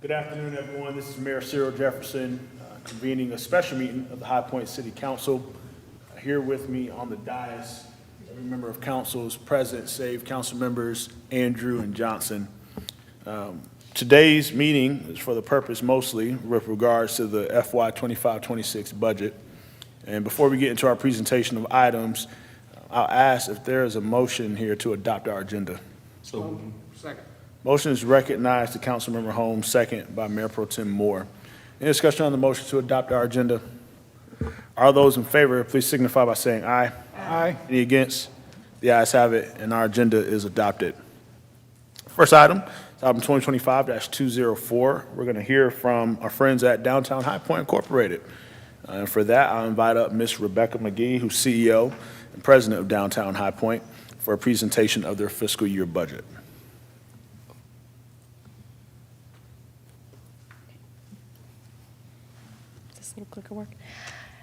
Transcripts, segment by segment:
Good afternoon, everyone. This is Mayor Cyril Jefferson convening a special meeting of the High Point City Council. Here with me on the dais, every member of council is present, save council members Andrew and Johnson. Today's meeting is for the purpose mostly with regards to the FY 25-26 budget. And before we get into our presentation of items, I'll ask if there is a motion here to adopt our agenda. Second. Motion is recognized to Councilmember Holmes, second by Mayor Pro Tem Moore. Any discussion on the motion to adopt our agenda? Are those in favor, please signify by saying aye. Aye. Any against? The ayes have it, and our agenda is adopted. First item is item 2025-204. We're going to hear from our friends at Downtown High Point Incorporated. And for that, I'll invite up Ms. Rebecca McGee, who's CEO and President of Downtown High Point, for a presentation of their fiscal year budget. Little clicker work.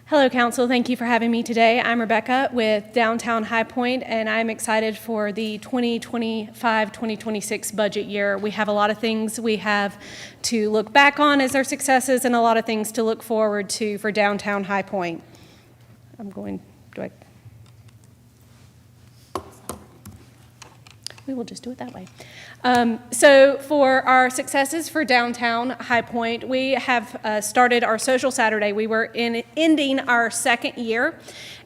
Hello, Council. Thank you for having me today. I'm Rebecca with Downtown High Point, and I'm excited for the 2025-2026 budget year. We have a lot of things we have to look back on as our successes and a lot of things to look forward to for Downtown High Point. We will just do it that way. So for our successes for Downtown High Point, we have started our Social Saturday. We were ending our second year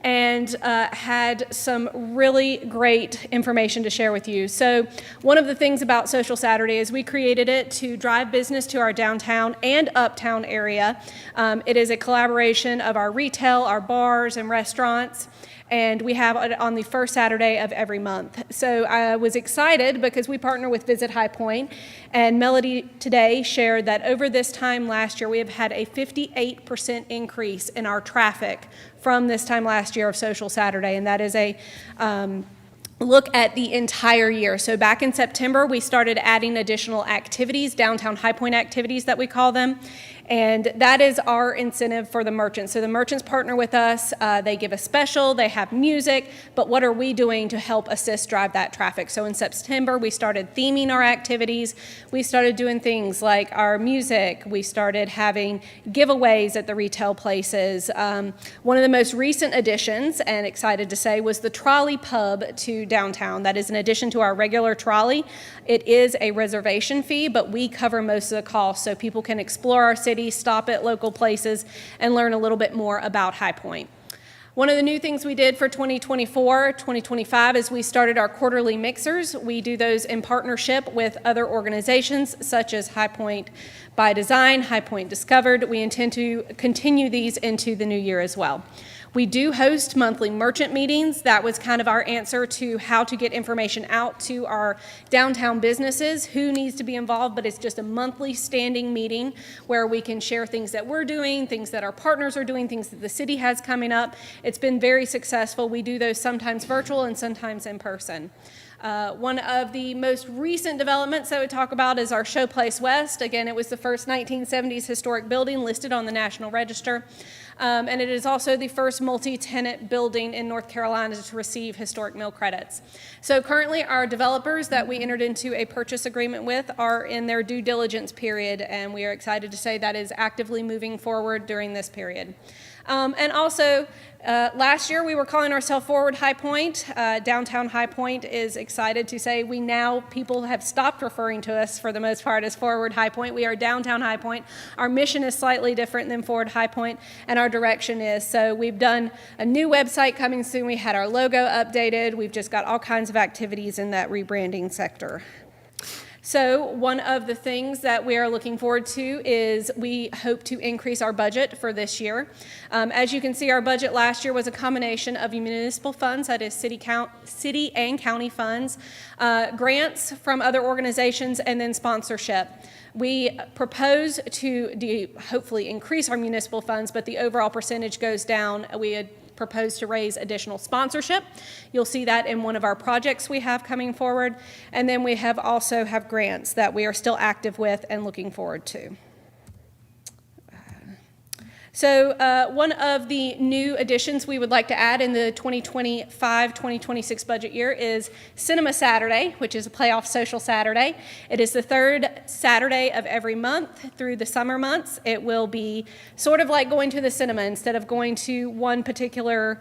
and had some really great information to share with you. So one of the things about Social Saturday is we created it to drive business to our downtown and uptown area. It is a collaboration of our retail, our bars and restaurants, and we have it on the first Saturday of every month. So I was excited because we partner with Visit High Point, and Melody today shared that over this time last year, we have had a 58% increase in our traffic from this time last year of Social Saturday, and that is a look at the entire year. So back in September, we started adding additional activities, Downtown High Point activities that we call them, and that is our incentive for the merchants. So the merchants partner with us, they give a special, they have music, but what are we doing to help assist drive that traffic? So in September, we started theming our activities. We started doing things like our music. We started having giveaways at the retail places. One of the most recent additions, and excited to say, was the trolley pub to downtown. That is an addition to our regular trolley. It is a reservation fee, but we cover most of the costs so people can explore our city, stop at local places, and learn a little bit more about High Point. One of the new things we did for 2024-2025 is we started our quarterly mixers. We do those in partnership with other organizations such as High Point by Design, High Point Discovered. We intend to continue these into the new year as well. We do host monthly merchant meetings. That was kind of our answer to how to get information out to our downtown businesses, who needs to be involved, but it's just a monthly standing meeting where we can share things that we're doing, things that our partners are doing, things that the city has coming up. It's been very successful. We do those sometimes virtual and sometimes in person. One of the most recent developments that we talk about is our Showplace West. Again, it was the first 1970s historic building listed on the National Register. And it is also the first multi-tenant building in North Carolina to receive historic mill credits. So currently our developers that we entered into a purchase agreement with are in their due diligence period, and we are excited to say that is actively moving forward during this period. And also, last year we were calling ourselves Forward High Point. Downtown High Point is excited to say people have stopped referring to us for the most part as Forward High Point. We are Downtown High Point. Our mission is slightly different than Forward High Point, and our direction is. So we've done a new website coming soon. We had our logo updated. We've just got all kinds of activities in that rebranding sector. So one of the things that we are looking forward to is we hope to increase our budget for this year. As you can see, our budget last year was a combination of municipal funds, that is city and county funds, grants from other organizations, and then sponsorship. We propose to hopefully increase our municipal funds, but the overall percentage goes down. We had proposed to raise additional sponsorship. You'll see that in one of our projects we have coming forward. And then we also have grants that we are still active with and looking forward to. So one of the new additions we would like to add in the 2025-2026 budget year is Cinema Saturday, which is a playoff social Saturday. It is the third Saturday of every month through the summer months. It will be sort of like going to the cinema. Instead of going to one particular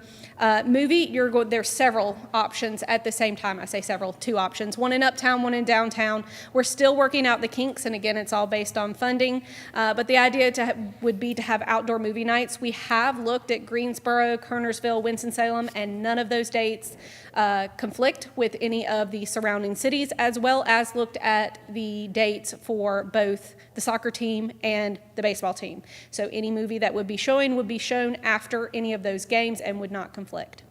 movie, there's several options at the same time. I say several, 2 options, one in Uptown, one in downtown. We're still working out the kinks, and again, it's all based on funding. But the idea would be to have outdoor movie nights. We have looked at Greensboro, Kernersville, Winston-Salem, and none of those dates conflict with any of the surrounding cities, as well as looked at the dates for both the soccer team and the baseball team. So any movie that would be shown after any of those games and would not conflict.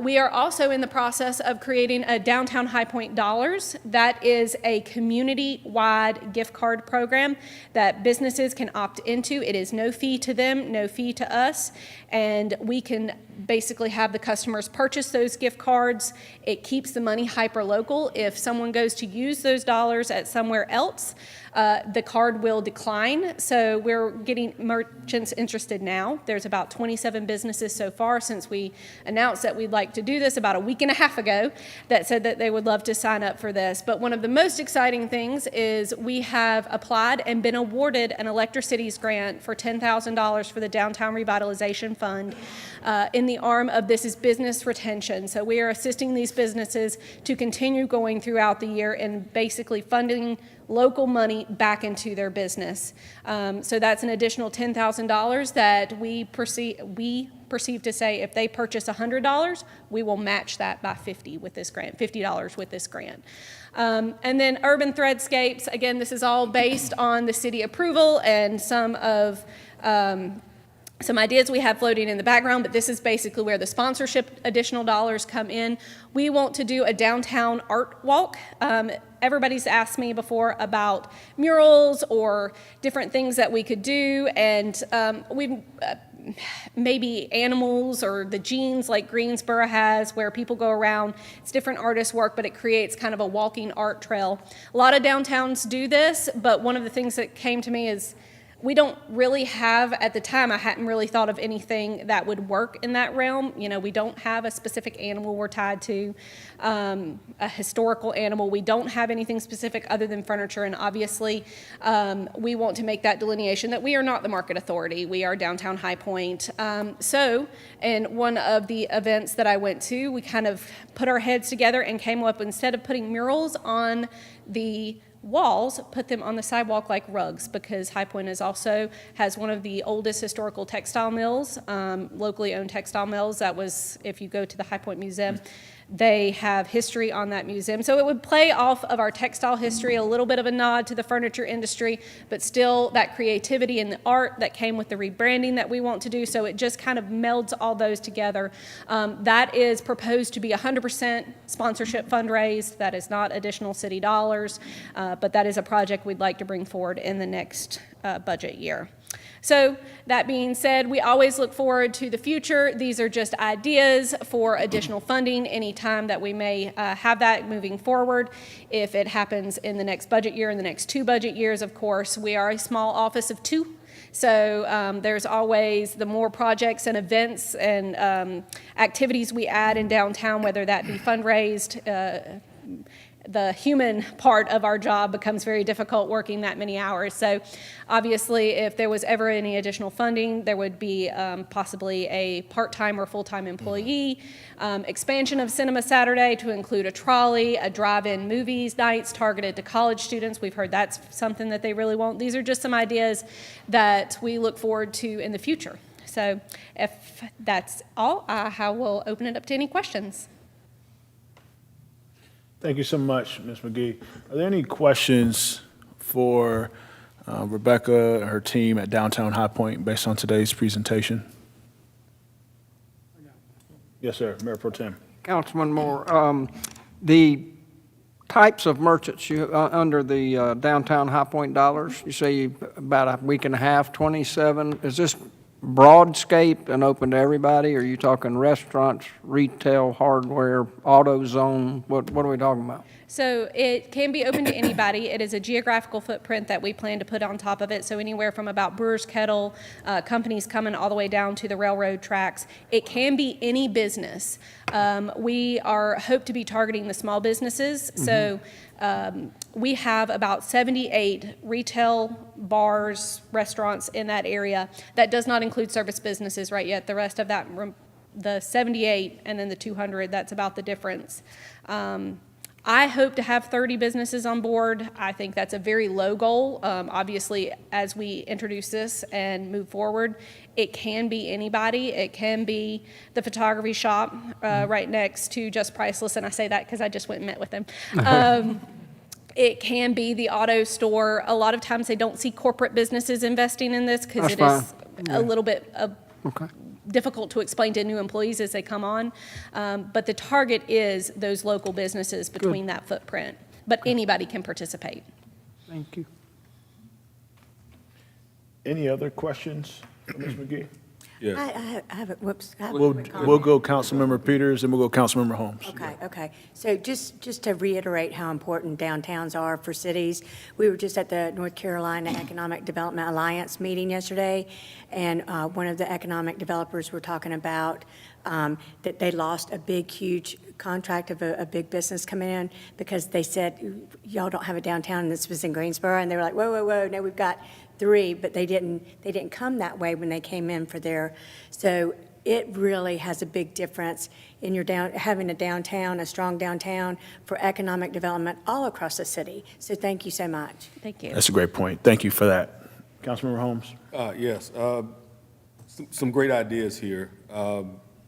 We are also in the process of creating a Downtown High Point Dollars. That is a community-wide gift card program that businesses can opt into. It is no fee to them, no fee to us, and we can basically have the customers purchase those gift cards. It keeps the money hyper-local. If someone goes to use those dollars at somewhere else, the card will decline. So we're getting merchants interested now. There's about 27 businesses so far since we announced that we'd like to do this about a week and a half ago that said that they would love to sign up for this. But one of the most exciting things is we have applied and been awarded an Electricities grant for $10,000 for the Downtown Revitalization Fund in the arm of This is Business Retention. So we are assisting these businesses to continue going throughout the year and basically funding local money back into their business. So that's an additional $10,000 that we perceive to say if they purchase $100, we will match that by $50 with this grant. And then Urban Threadscapes, again, this is all based on the city approval and some ideas we have floating in the background, but this is basically where the sponsorship additional dollars come in. We want to do a downtown art walk. Everybody's asked me before about murals or different things that we could do, and maybe animals or the jeans like Greensboro has, where people go around. It's different artist work, but it creates kind of a walking art trail. A lot of downtowns do this, but one of the things that came to me is we don't really have, at the time, I hadn't really thought of anything that would work in that realm. You know, we don't have a specific animal we're tied to, a historical animal. We don't have anything specific other than furniture, and obviously we want to make that delineation that we are not the Market Authority. We are Downtown High Point. So in one of the events that I went to, we kind of put our heads together and came up, instead of putting murals on the walls, put them on the sidewalk like rugs, because High Point has one of the oldest historical textile mills, locally owned textile mills. That was, if you go to the High Point Museum, they have history on that museum. So it would play off of our textile history, a little bit of a nod to the furniture industry, but still that creativity and the art that came with the rebranding that we want to do. So it just kind of melds all those together. That is proposed to be 100% sponsorship fundraised. That is not additional city dollars, but that is a project we'd like to bring forward in the next budget year. So that being said, we always look forward to the future. These are just ideas for additional funding anytime that we may have that moving forward. If it happens in the next budget year, in the next 2 budget years, of course, we are a small office of 2. So there's always the more projects and events and activities we add in downtown, whether that be fundraised, the human part of our job becomes very difficult working that many hours. So obviously, if there was ever any additional funding, there would be possibly a part-time or full-time employee, expansion of Cinema Saturday to include a trolley, a drive-in movies nights targeted to college students. We've heard that's something that they really want. These are just some ideas that we look forward to in the future. So if that's all, I will open it up to any questions. Thank you so much, Ms. McGee. Are there any questions for Rebecca and her team at Downtown High Point based on today's presentation? Yes, sir. Mayor Pro Tem. Councilman Moore, the types of merchants under the Downtown High Point Dollars, you say about a week and a half, 27. Is this broadscape and open to everybody? Are you talking restaurants, retail, hardware, auto zone? What are we talking about? So it can be open to anybody. It is a geographical footprint that we plan to put on top of it. So anywhere from about Brewer's Kettle, companies coming all the way down to the railroad tracks. It can be any business. We hope to be targeting the small businesses. So we have about 78 retail bars, restaurants in that area. That does not include service businesses right yet. The rest of that, the 78 and then the 200, that's about the difference. I hope to have 30 businesses on board. I think that's a very low goal. Obviously, as we introduce this and move forward, it can be anybody. It can be the photography shop right next to Just Priceless, and I say that because I just went and met with them. It can be the auto store. A lot of times they don't see corporate businesses investing in this because it is a little bit difficult to explain to new employees as they come on. But the target is those local businesses between that footprint. But anybody can participate. Thank you. Any other questions for Ms. McGee? Yes. I have a, whoops. I have a We'll quick comment. go Councilmember Peters, and we'll go Councilmember Holmes. Okay. So just to reiterate how important downtowns are for cities, we were just at the North Carolina Economic Development Alliance meeting yesterday, and one of the economic developers were talking about that they lost a big, huge contract of a big business coming in because they said, y'all don't have a downtown, and this was in Greensboro, and they were like, whoa, no, we've got 3, but they didn't come that way when they came in for their, so it really has a big difference in your having a downtown, a strong downtown for economic development all across the city. So thank you so much. Thank you. That's a great point. Thank you for that. Councilmember Holmes? Yes, some great ideas here.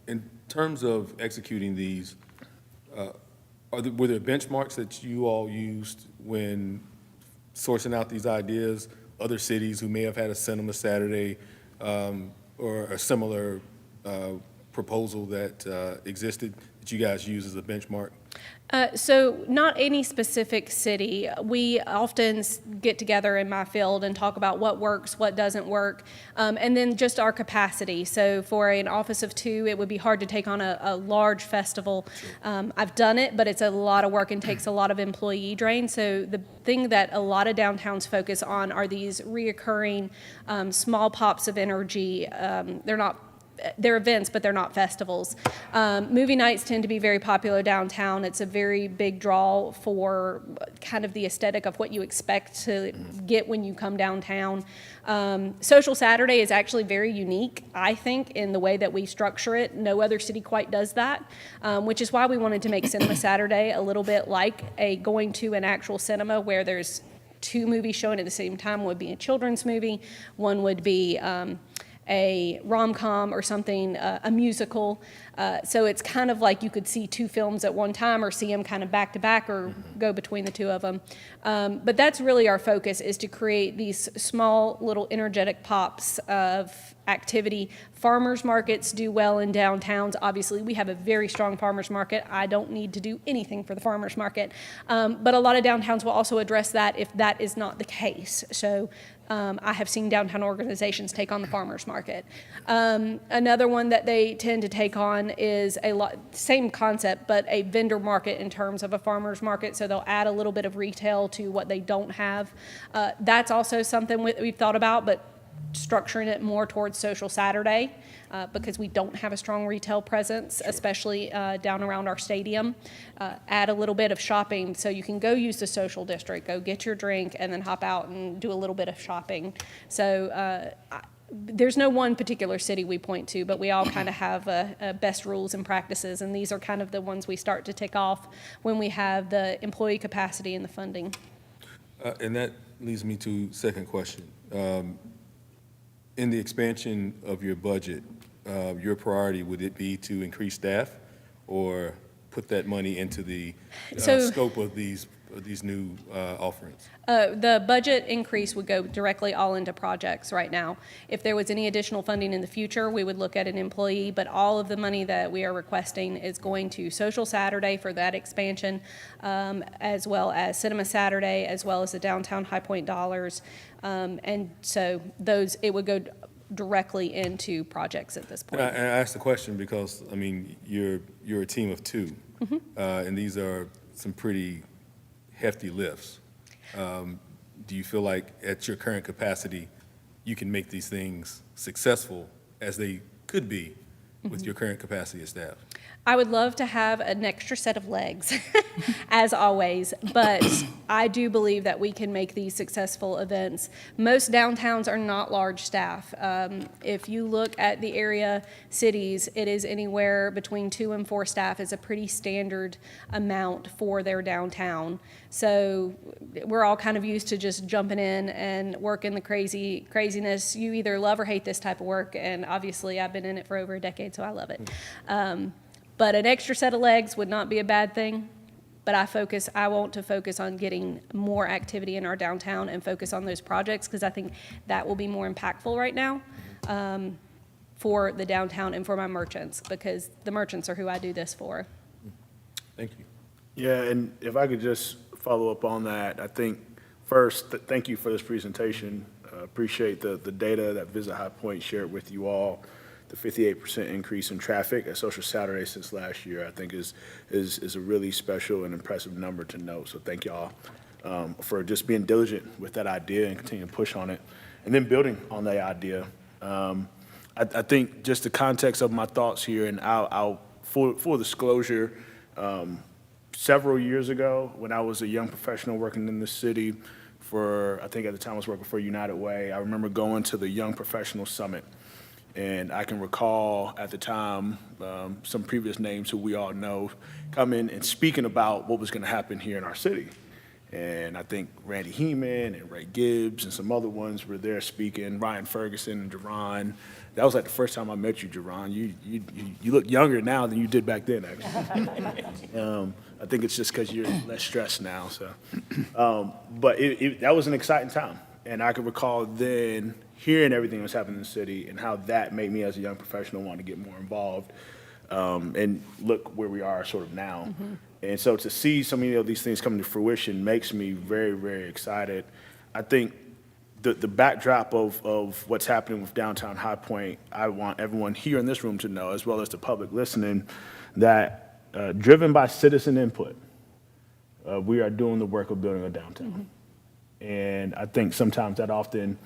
In terms of executing these, were there benchmarks that you all used when sourcing out these ideas? Other cities who may have had a Cinema Saturday or a similar proposal that existed that you guys use as a benchmark? So not any specific city. We often get together in my field and talk about what works, what doesn't work, and then just our capacity. So for an office of 2, it would be hard to take on a large festival. I've done it, but it's a lot of work and takes a lot of employee drain. So the thing that a lot of downtowns focus on are these reoccurring small pops of energy. They're events, but they're not festivals. Movie nights tend to be very popular downtown. It's a very big draw for kind of the aesthetic of what you expect to get when you come downtown. Social Saturday is actually very unique, I think, in the way that we structure it. No other city quite does that, which is why we wanted to make Cinema Saturday a little bit like going to an actual cinema where there's 2 movies showing at the same time. One would be a children's movie. One would be a rom-com or something, a musical. So it's kind of like you could see 2 films at one time or see them kind of back to back or go between the 2 of them. But that's really our focus, is to create these small little energetic pops of activity. Farmers markets do well in downtowns. Obviously, we have a very strong farmers market. I don't need to do anything for the farmers market. But a lot of downtowns will also address that if that is not the case. So I have seen downtown organizations take on the farmers market. Another one that they tend to take on is same concept, but a vendor market in terms of a farmers market. So they'll add a little bit of retail to what they don't have. That's also something we've thought about, but structuring it more towards Social Saturday because we don't have a strong retail presence, especially down around our stadium. Add a little bit of shopping so you can go use the social district, go get your drink, and then hop out and do a little bit of shopping. So there's no one particular city we point to, but we all kind of have best rules and practices, and these are kind of the ones we start to tick off when we have the employee capacity and the funding. And that leads me to second question. In the expansion of your budget, your priority, would it be to increase staff or put that money into the scope of these new offerings? The budget increase would go directly all into projects right now. If there was any additional funding in the future, we would look at an employee, but all of the money that we are requesting is going to Social Saturday for that expansion, as well as Cinema Saturday, as well as the Downtown High Point dollars. And so it would go directly into projects at this point. And I asked the question because, I mean, you're a team of two, and these are some pretty hefty lifts. Do you feel like at your current capacity, you can make these things successful as they could be with your current capacity of staff? I would love to have an extra set of legs, as always, but I do believe that we can make these successful events. Most downtowns are not large staff. If you look at the area cities, it is anywhere between 2 and 4 staff is a pretty standard amount for their downtown. So we're all kind of used to just jumping in and working the craziness. You either love or hate this type of work, and obviously I've been in it for over a decade, so I love it. But an extra set of legs would not be a bad thing. But I want to focus on getting more activity in our downtown and focus on those projects, because I think that will be more impactful right now for the downtown and for my merchants, because the merchants are who I do this for. Thank you. Yeah, and if I could just follow up on that, I think first, thank you for this presentation. Appreciate the data that Visit High Point shared with you all. The 58% increase in traffic at Social Saturday since last year, I think is a really special and impressive number to note. So thank y'all for just being diligent with that idea and continuing to push on it. And then building on that idea. I think just the context of my thoughts here, and I'll full disclosure, several years ago when I was a young professional working in the city I think at the time I was working for United Way, I remember going to the Young Professional Summit. And I can recall at the time some previous names who we all know coming and speaking about what was going to happen here in our city. And I think Randy Heeman and Ray Gibbs and some other ones were there speaking, Ryan Ferguson and Jerron. That was like the first time I met you, Jerron. You look younger now than you did back then, actually. I think it's just because you're less stressed now. So, but that was an exciting time. And I can recall then hearing everything that was happening in the city and how that made me as a young professional want to get more involved and look where we are sort of now. Mm-hmm. And so to see so many of these things come to fruition makes me very, very excited. I think the backdrop of what's happening with downtown High Point, I want everyone here in this room to know, as well as the public listening, that driven by citizen input, we are doing the work of building a downtown. Mm-hmm. And I think sometimes that often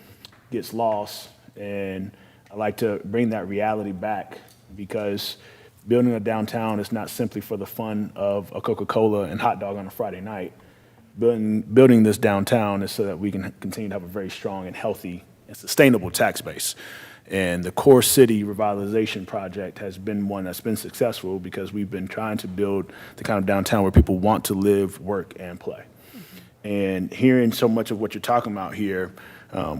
gets lost, and I like to bring that reality back, because building a downtown is not simply for the fun of a Coca-Cola and hot dog on a Friday night. Building this downtown is so that we can continue to have a very strong and healthy and sustainable tax base. And the Core City Revitalization Project has been one that's been successful because we've been trying to build the kind of downtown where people want to live, work, and play. And hearing so much of what you're talking about here,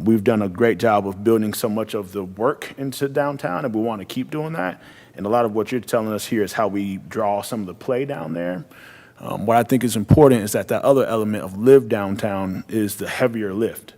we've done a great job of building so much of the work into downtown, and we want to keep doing that. And a lot of what you're telling us here is how we draw some of the play down there. What I think is important is that other element of live downtown is the heavier lift.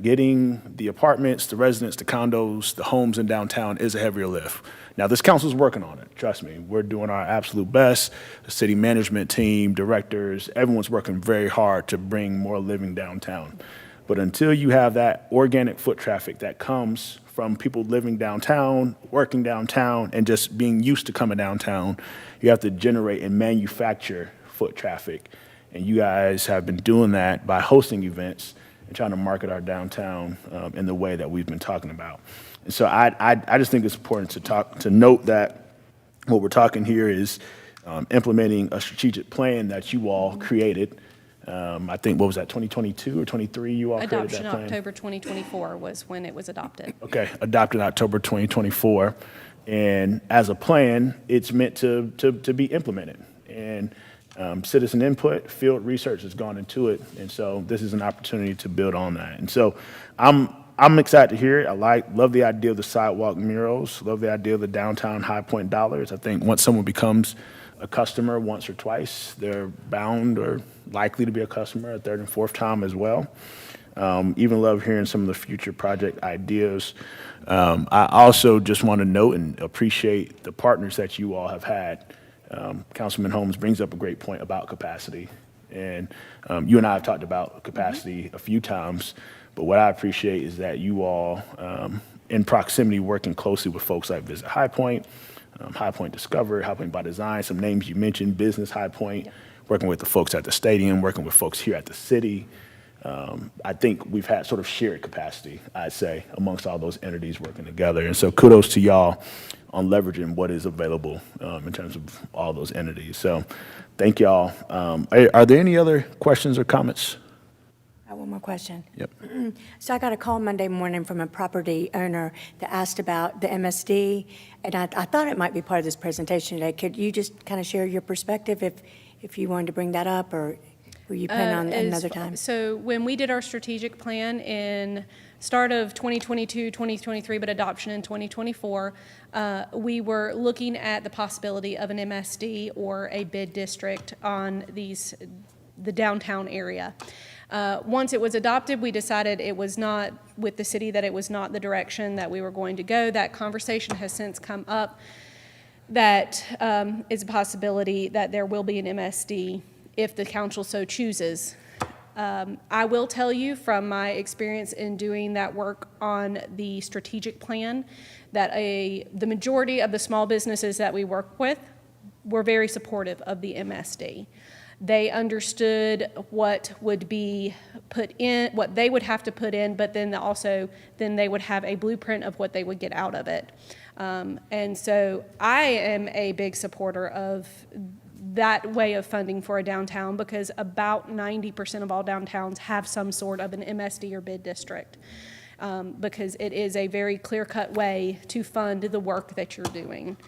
Getting the apartments, the residents, the condos, the homes in downtown is a heavier lift. Now, this council's working on it, trust me. We're doing our absolute best. The city management team, directors, everyone's working very hard to bring more living downtown. But until you have that organic foot traffic that comes from people living downtown, working downtown, and just being used to coming downtown, you have to generate and manufacture foot traffic. And you guys have been doing that by hosting events and trying to market our downtown in the way that we've been talking about. And so I just think it's important to note that what we're talking here is implementing a strategic plan that you all created. I think, what was that, 2022 or 23 you all created that plan? Adoption October 2024 was when it was adopted. Okay, adopted October 2024. And as a plan, it's meant to be implemented. And citizen input, field research has gone into it. And so this is an opportunity to build on that. And so I'm excited to hear it. Love the idea of the sidewalk murals, love the idea of the downtown High Point dollars. I think once someone becomes a customer once or twice, they're bound or likely to be a customer a third and fourth time as well. Even love hearing some of the future project ideas. I also just want to note and appreciate the partners that you all have had. Councilman Holmes brings up a great point about capacity. And you and I have talked about capacity a few times, but what I appreciate is that you all in proximity, working closely with folks like Visit High Point, High Point Discover, High Point by Design, some names you mentioned, Business High Point, working with the folks at the stadium, working with folks here at the city. I think we've had sort of shared capacity, I'd say, amongst all those entities working together. And so kudos to y'all on leveraging what is available in terms of all those entities. So thank y'all. Are there any other questions or comments? I have one more question. Yep. So I got a call Monday morning from a property owner that asked about the MSD, and I thought it might be part of this presentation today. Could you just kind of share your perspective if you wanted to bring that up, or will you plan on another time? So when we did our strategic plan in start of 2022, 2023, but adoption in 2024, we were looking at the possibility of an MSD or a bid district on the downtown area. Once it was adopted, we decided it was not, with the city, that it was not the direction that we were going to go. That conversation has since come up. That is a possibility that there will be an MSD if the council so chooses. I will tell you from my experience in doing that work on the strategic plan that the majority of the small businesses that we work with were very supportive of the MSD. They understood what would be put in, what they would have to put in, but then they would have a blueprint of what they would get out of it. And so I am a big supporter of that way of funding for a downtown, because about 90% of all downtowns have some sort of an MSD or bid district, because it is a very clear-cut way to fund the work that you're doing.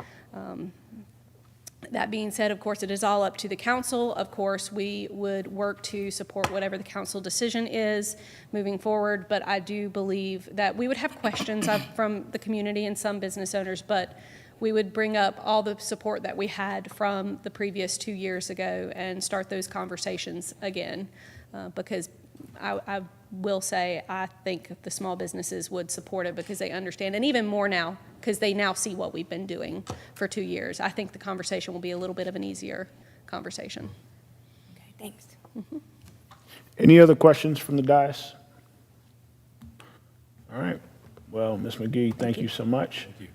That being said, of course, it is all up to the council. Of course, we would work to support whatever the council decision is moving forward, but I do believe that we would have questions from the community and some business owners, but we would bring up all the support that we had from the previous 2 years ago and start those conversations again, because I will say I think the small businesses would support it because they understand, and even more now, because they now see what we've been doing for 2 years. I think the conversation will be a little bit of an easier conversation. Okay, thanks. Any other questions from the dais? All right. Well, Ms. McGee, thank you so much. Thank you.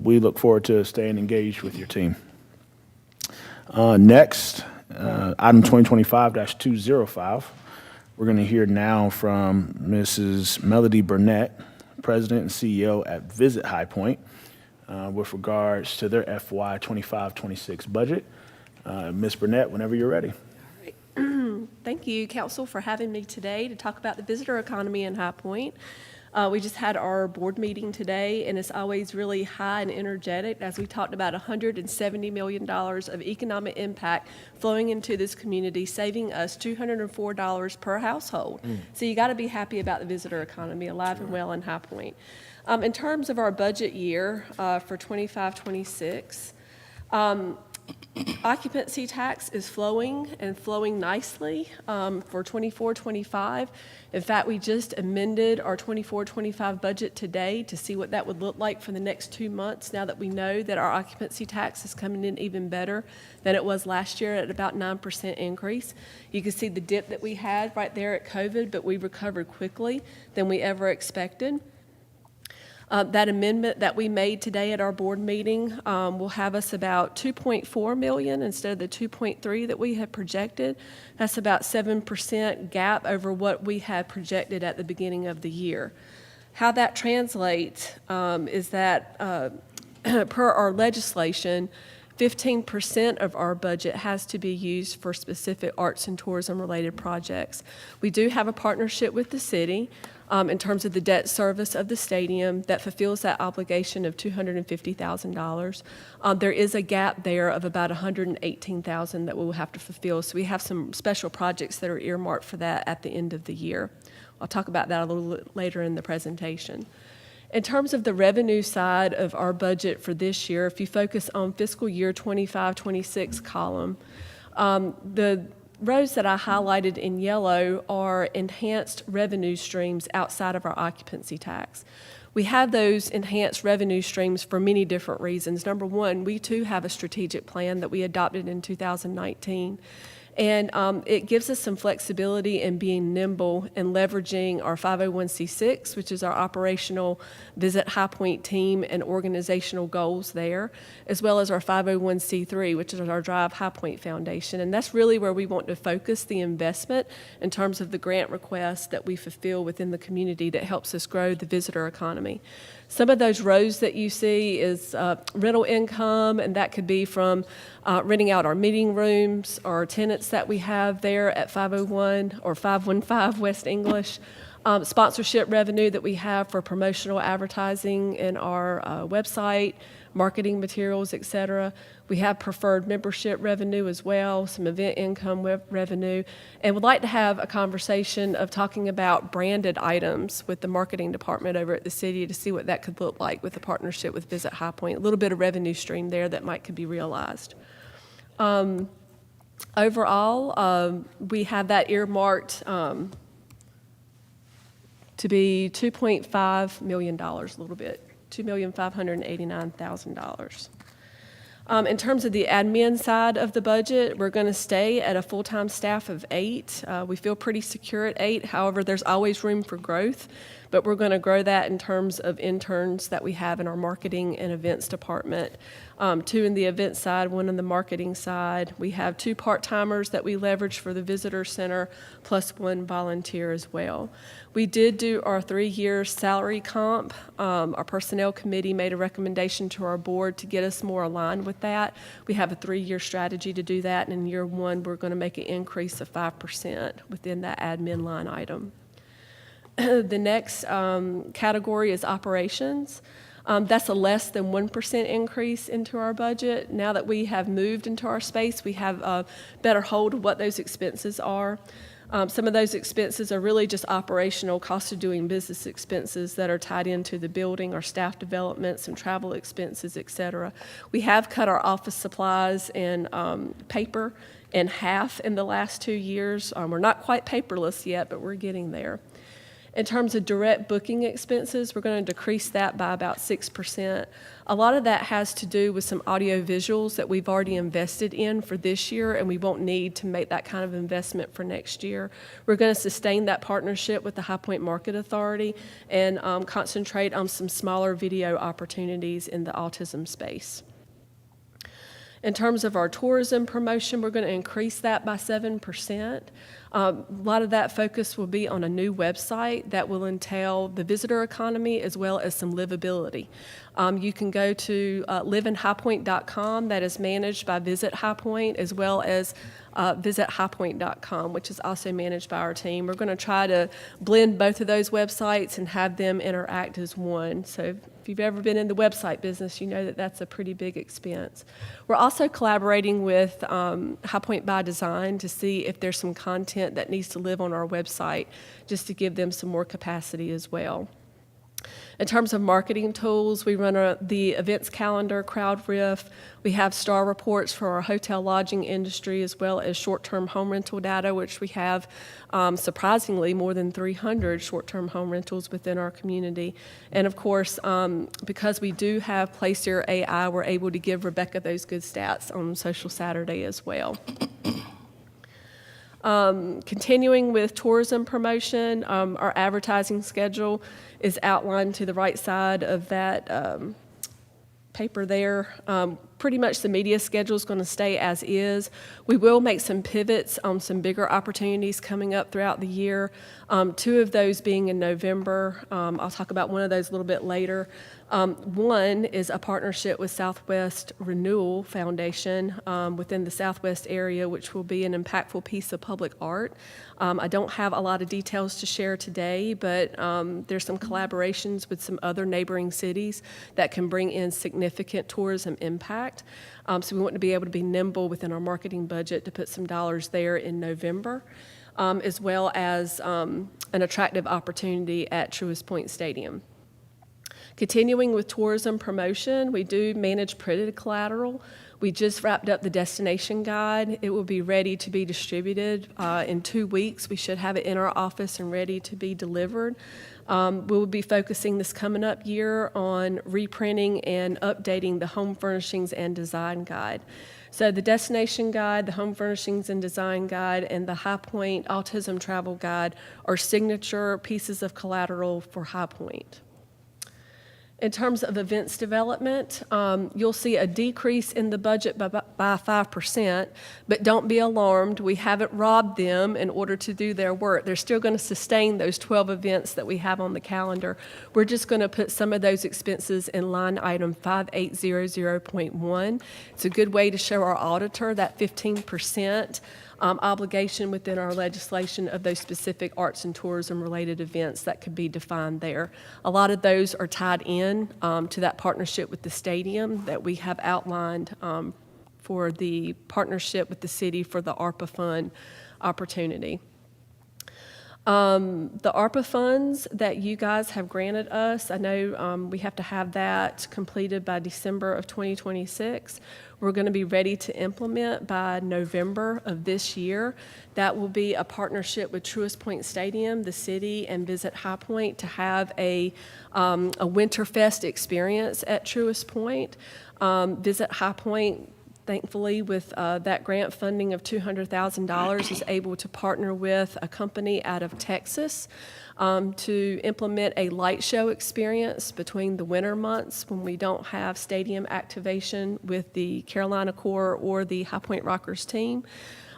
We look forward to staying engaged with your team. Next, item 2025-205. We're going to hear now from Mrs. Melody Burnett, President and CEO at Visit High Point, with regards to their FY 25-26 budget. Ms. Burnett, whenever you're ready. Thank you, Council, for having me today to talk about the visitor economy in High Point. We just had our board meeting today, and it's always really high and energetic as we talked about $170 million of economic impact flowing into this community, saving us $204 per household. So you got to be happy about the visitor economy, alive and well in High Point. In terms of our budget year for 25-26, occupancy tax is flowing and flowing nicely for 24-25. In fact, we just amended our 24-25 budget today to see what that would look like for the next 2 months, now that we know that our occupancy tax is coming in even better than it was last year at about 9% increase. You can see the dip that we had right there at COVID, but we recovered quickly than we ever expected. That amendment that we made today at our board meeting will have us about $2.4 million instead of the $2.3 that we had projected. That's about 7% gap over what we had projected at the beginning of the year. How that translates is that per our legislation, 15% of our budget has to be used for specific arts and tourism related projects. We do have a partnership with the city in terms of the debt service of the stadium that fulfills that obligation of $250,000. There is a gap there of about $118,000 that we'll have to fulfill. So we have some special projects that are earmarked for that at the end of the year. I'll talk about that a little later in the presentation. In terms of the revenue side of our budget for this year, if you focus on fiscal year 25-26 column, the rows that I highlighted in yellow are enhanced revenue streams outside of our occupancy tax. We have those enhanced revenue streams for many different reasons. Number one, we too have a strategic plan that we adopted in 2019. And it gives us some flexibility in being nimble and leveraging our 501c6, which is our operational Visit High Point team and organizational goals there, as well as our 501c3, which is our Drive High Point Foundation. And that's really where we want to focus the investment in terms of the grant requests that we fulfill within the community that helps us grow the visitor economy. Some of those rows that you see is rental income, and that could be from renting out our meeting rooms or tenants that we have there at 501 or 515 West English. Sponsorship revenue that we have for promotional advertising in our website, marketing materials, et cetera. We have preferred membership revenue as well, some event income revenue, and would like to have a conversation of talking about branded items with the marketing department over at the city to see what that could look like with the partnership with Visit High Point. A little bit of revenue stream there that could be realized. Overall, we have that earmarked to be $2.5 million, a little bit, $2,589,000. In terms of the admin side of the budget, we're going to stay at a full-time staff of 8. We feel pretty secure at 8. However, there's always room for growth, but we're going to grow that in terms of interns that we have in our marketing and events department. 2 in the event side, 1 in the marketing side. We have 2 part-timers that we leverage for the visitor center, plus 1 volunteer as well. We did do our 3-year salary comp. Our personnel committee made a recommendation to our board to get us more aligned with that. We have a 3-year strategy to do that, and in year 1, we're going to make an increase of 5% within that admin line item. The next category is operations. That's a less than 1% increase into our budget. Now that we have moved into our space, we have a better hold of what those expenses are. Some of those expenses are really just operational cost of doing business expenses that are tied into the building, our staff development, some travel expenses, et cetera. We have cut our office supplies and paper in half in the last 2 years. We're not quite paperless yet, but we're getting there. In terms of direct booking expenses, we're going to decrease that by about 6%. A lot of that has to do with some audio visuals that we've already invested in for this year, and we won't need to make that kind of investment for next year. We're going to sustain that partnership with the High Point Market Authority and concentrate on some smaller video opportunities in the autism space. In terms of our tourism promotion, we're going to increase that by 7%. A lot of that focus will be on a new website that will entail the visitor economy as well as some livability. You can go to liveinhighpoint.com, that is managed by Visit High Point, as well as visithighpoint.com, which is also managed by our team. We're going to try to blend both of those websites and have them interact as one. So if you've ever been in the website business, you know that that's a pretty big expense. We're also collaborating with High Point by Design to see if there's some content that needs to live on our website, just to give them some more capacity as well. In terms of marketing tools, we run the events calendar, CrowdRiff. We have star reports for our hotel lodging industry, as well as short-term home rental data, which we have surprisingly more than 300 short-term home rentals within our community. And of course, because we do have Placer AI, we're able to give Rebecca those good stats on Social Saturday as well. Continuing with tourism promotion, our advertising schedule is outlined to the right side of that paper there. Pretty much the media schedule is going to stay as is. We will make some pivots on some bigger opportunities coming up throughout the year, 2 of those being in November. I'll talk about one of those a little bit later. One is a partnership with Southwest Renewal Foundation within the Southwest area, which will be an impactful piece of public art. I don't have a lot of details to share today, but there's some collaborations with some other neighboring cities that can bring in significant tourism impact. So we want to be able to be nimble within our marketing budget to put some dollars there in November, as well as an attractive opportunity at Truist Point Stadium. Continuing with tourism promotion, we do manage printed collateral. We just wrapped up the destination guide. It will be ready to be distributed in 2 weeks. We should have it in our office and ready to be delivered. We will be focusing this coming up year on reprinting and updating the home furnishings and design guide. So the destination guide, the home furnishings and design guide, and the High Point Autism Travel Guide are signature pieces of collateral for High Point. In terms of events development, you'll see a decrease in the budget by 5%, but don't be alarmed. We haven't robbed them in order to do their work. They're still going to sustain those 12 events that we have on the calendar. We're just going to put some of those expenses in line item 5800.1. It's a good way to show our auditor that 15% obligation within our legislation of those specific arts and tourism related events that could be defined there. A lot of those are tied in to that partnership with the stadium that we have outlined for the partnership with the city for the ARPA fund opportunity. The ARPA funds that you guys have granted us, I know we have to have that completed by December of 2026. We're going to be ready to implement by November of this year. That will be a partnership with Truist Point Stadium, the city, and Visit High Point to have a Winterfest experience at Truist Point. Visit High Point, thankfully, with that grant funding of $200,000, is able to partner with a company out of Texas to implement a light show experience between the winter months when we don't have stadium activation with the Carolina Corps or the High Point Rockers team.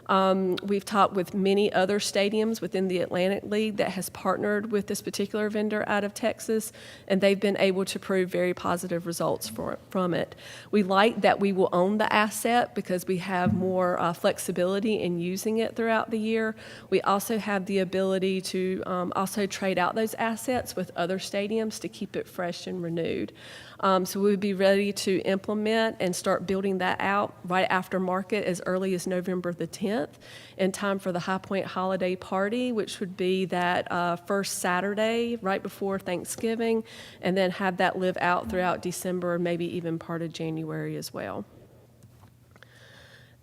We've talked with many other stadiums within the Atlantic League that has partnered with this particular vendor out of Texas, and they've been able to prove very positive results from it. We like that we will own the asset because we have more flexibility in using it throughout the year. We also have the ability to also trade out those assets with other stadiums to keep it fresh and renewed. So we would be ready to implement and start building that out right after market as early as November the 10th, in time for the High Point Holiday Party, which would be that first Saturday right before Thanksgiving, and then have that live out throughout December, maybe even part of January as well.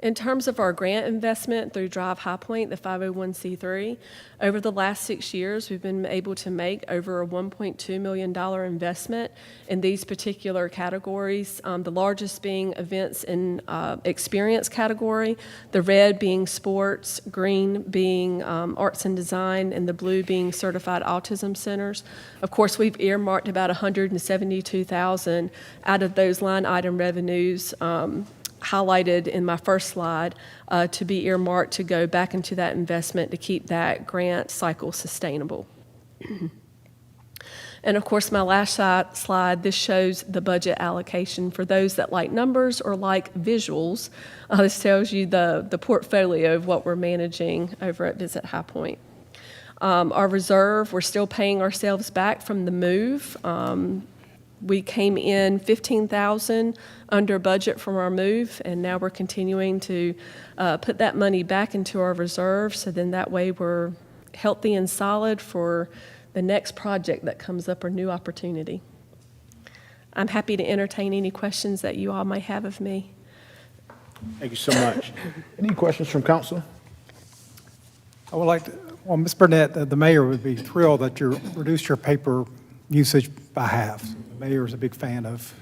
In terms of our grant investment through Drive High Point, the 501c3, over the last 6 years, we've been able to make over a $1.2 million investment in these particular categories, the largest being events in experience category, the red being sports, green being arts and design, and the blue being certified autism centers. Of course, we've earmarked about $172,000 out of those line item revenues highlighted in my first slide to be earmarked to go back into that investment to keep that grant cycle sustainable. And of course, my last slide, this shows the budget allocation. For those that like numbers or like visuals, this tells you the portfolio of what we're managing over at Visit High Point. Our reserve, we're still paying ourselves back from the move. We came in $15,000 under budget from our move, and now we're continuing to put that money back into our reserve, so then that way we're healthy and solid for the next project that comes up or new opportunity. I'm happy to entertain any questions that you all might have of me. Thank you so much. Any questions from council? I would like to, well, Ms. Burnett, the mayor would be thrilled that you reduced your paper usage by half. The mayor is a big fan of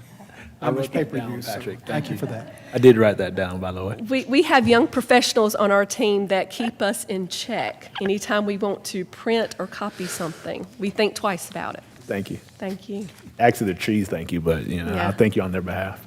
how much paper use. So Patrick. thank you for that. I did write that down, by the way. We have young professionals on our team that keep us in check. Anytime we want to print or copy something, we think twice about it. Thank you. Thank you. Actually, the trees, thank you, but, you know, Yeah. I thank you on their behalf.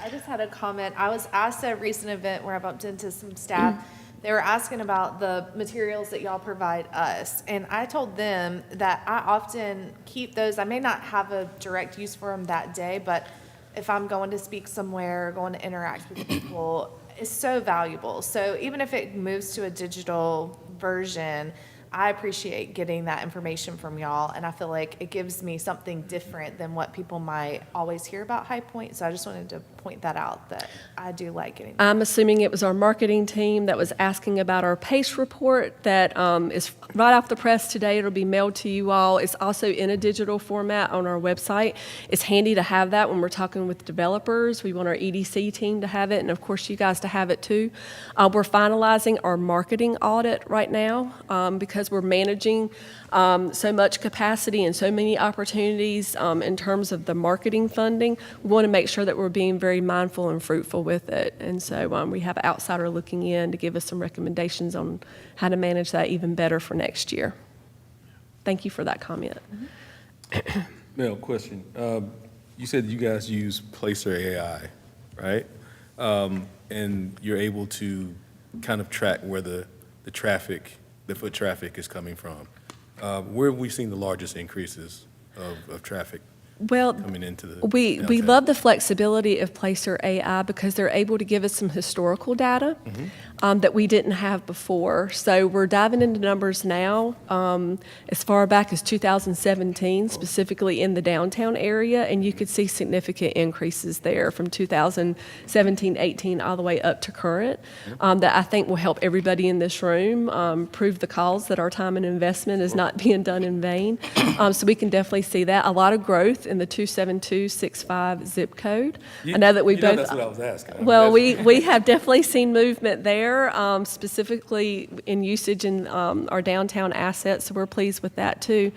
I just had a comment. I was asked at a recent event where I bumped into some staff. They were asking about the materials that y'all provide us. And I told them that I often keep those. I may not have a direct use for them that day, but if I'm going to speak somewhere, going to interact with people, it's so valuable. So even if it moves to a digital version, I appreciate getting that information from y'all, and I feel like it gives me something different than what people might always hear about High Point, so I just wanted to point that out, that I do like getting. I'm assuming it was our marketing team that was asking about our PACE report that is right off the press today. It'll be mailed to you all. It's also in a digital format on our website. It's handy to have that when we're talking with developers. We want our EDC team to have it, and of course you guys to have it too. We're finalizing our marketing audit right now because we're managing so much capacity and so many opportunities in terms of the marketing funding. We want to make sure that we're being very very mindful and fruitful with it. And so we have an outsider looking in to give us some recommendations on how to manage that even better for next year. Thank you for that comment. Mel, question. You said you guys use Placer AI, right? And you're able to kind of track where the traffic, the foot traffic is coming from. Where have we seen the largest increases of traffic Well, coming into the we downtown? love the flexibility of Placer AI because they're able to give us some historical data that we didn't have before. So we're diving into numbers now as far back as 2017, specifically in the downtown area, and you could see significant increases there from 2017, 18, all the way up to current that I think will help everybody in this room prove the cause that our time and investment is not being done in vain. So we can definitely see that. A lot of growth in the 27265 zip code. I know that we both. That's what I was asking. Well, we have definitely seen movement there, specifically in usage in our downtown assets, so we're pleased with that too.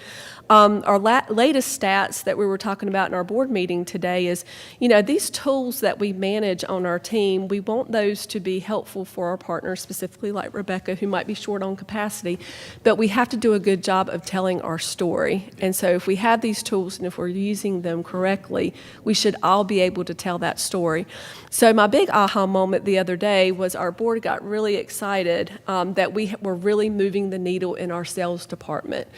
Our latest stats that we were talking about in our board meeting today is, these tools that we manage on our team, we want those to be helpful for our partners, specifically like Rebecca, who might be short on capacity, but we have to do a good job of telling our story. And so if we have these tools and if we're using them correctly, we should all be able to tell that story. So my big aha moment the other day was our board got really excited that we were really moving the needle in our sales department.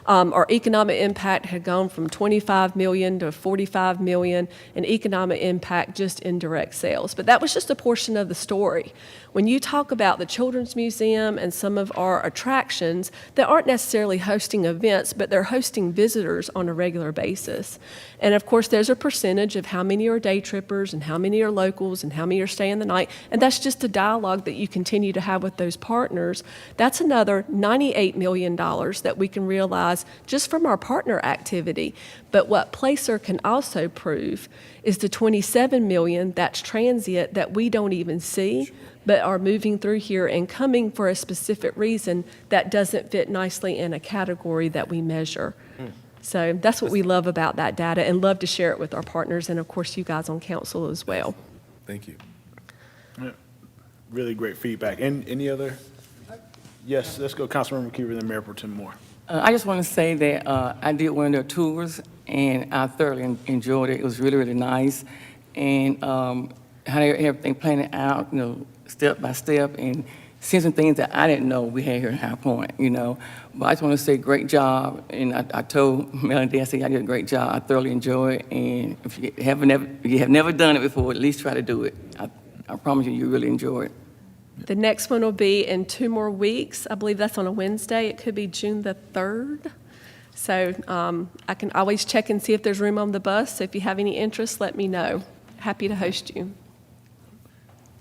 Our economic impact had gone from 25 million to 45 million in economic impact just in direct sales. But that was just a portion of the story. When you talk about the Children's Museum and some of our attractions that aren't necessarily hosting events, but they're hosting visitors on a regular basis. And of course, there's a percentage of how many are day trippers and how many are locals and how many are staying the night. And that's just a dialogue that you continue to have with those partners. That's another $98 million that we can realize just from our partner activity. But what Placer can also prove is the 27 million that's transient that we don't even see, but are moving through here and coming for a specific reason that doesn't fit nicely in a category that we measure. So that's what we love about that data and love to share it with our partners and of course you guys on council as well. Thank you. Yeah, really great feedback. And any other? Yes, let's go Councilmember McKeever, then Mayor Pro Tem Moore. I just want to say that I did one of their tours, and I thoroughly enjoyed it. It was really, really nice. And how they everything planned out, step by step, and seeing some things that I didn't know we had here in High Point, But I just want to say great job. And I told Melody, I said, I did a great job. I thoroughly enjoyed it. And if you have never done it before, at least try to do it. I promise you really enjoy it. The next one will be in 2 more weeks. I believe that's on a Wednesday. It could be June the 3rd. So I can always check and see if there's room on the bus. So if you have any interest, let me know. Happy to host you.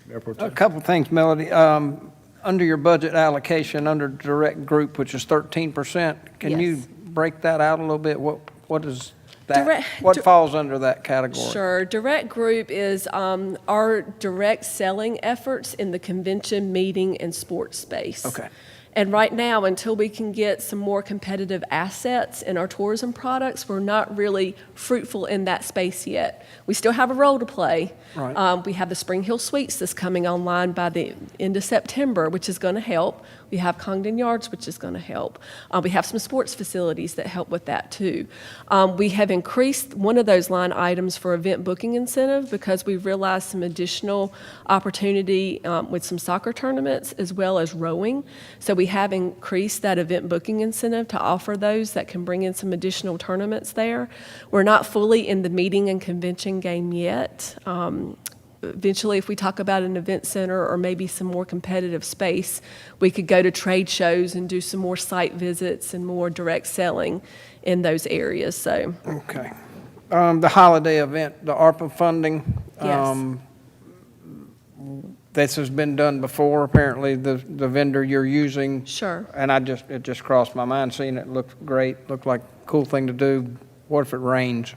Mayor Pro A Tem. couple things, Melody. Under your budget allocation, under direct group, which is 13%, can you Yes. break that out a little bit? What is that? Direct- What falls under that category? Sure. Direct group is our direct selling efforts in the convention, meeting, and sports space. Okay. And right now, until we can get some more competitive assets in our tourism products, we're not really fruitful in that space yet. We still have a role to play. Right. We have the Spring Hill Suites that's coming online by the end of September, which is going to help. We have Congdon Yards, which is going to help. We have some sports facilities that help with that too. We have increased one of those line items for event booking incentive because we've realized some additional opportunity with some soccer tournaments as well as rowing. So we have increased that event booking incentive to offer those that can bring in some additional tournaments there. We're not fully in the meeting and convention game yet. Eventually, if we talk about an event center or maybe some more competitive space, we could go to trade shows and do some more site visits and more direct selling in those areas. So, Okay. The holiday event, the ARPA funding. Yes. This has been done before, apparently, the vendor you're using. Sure. And it just crossed my mind, seeing it looked great, looked like a cool thing to do. What if it rains?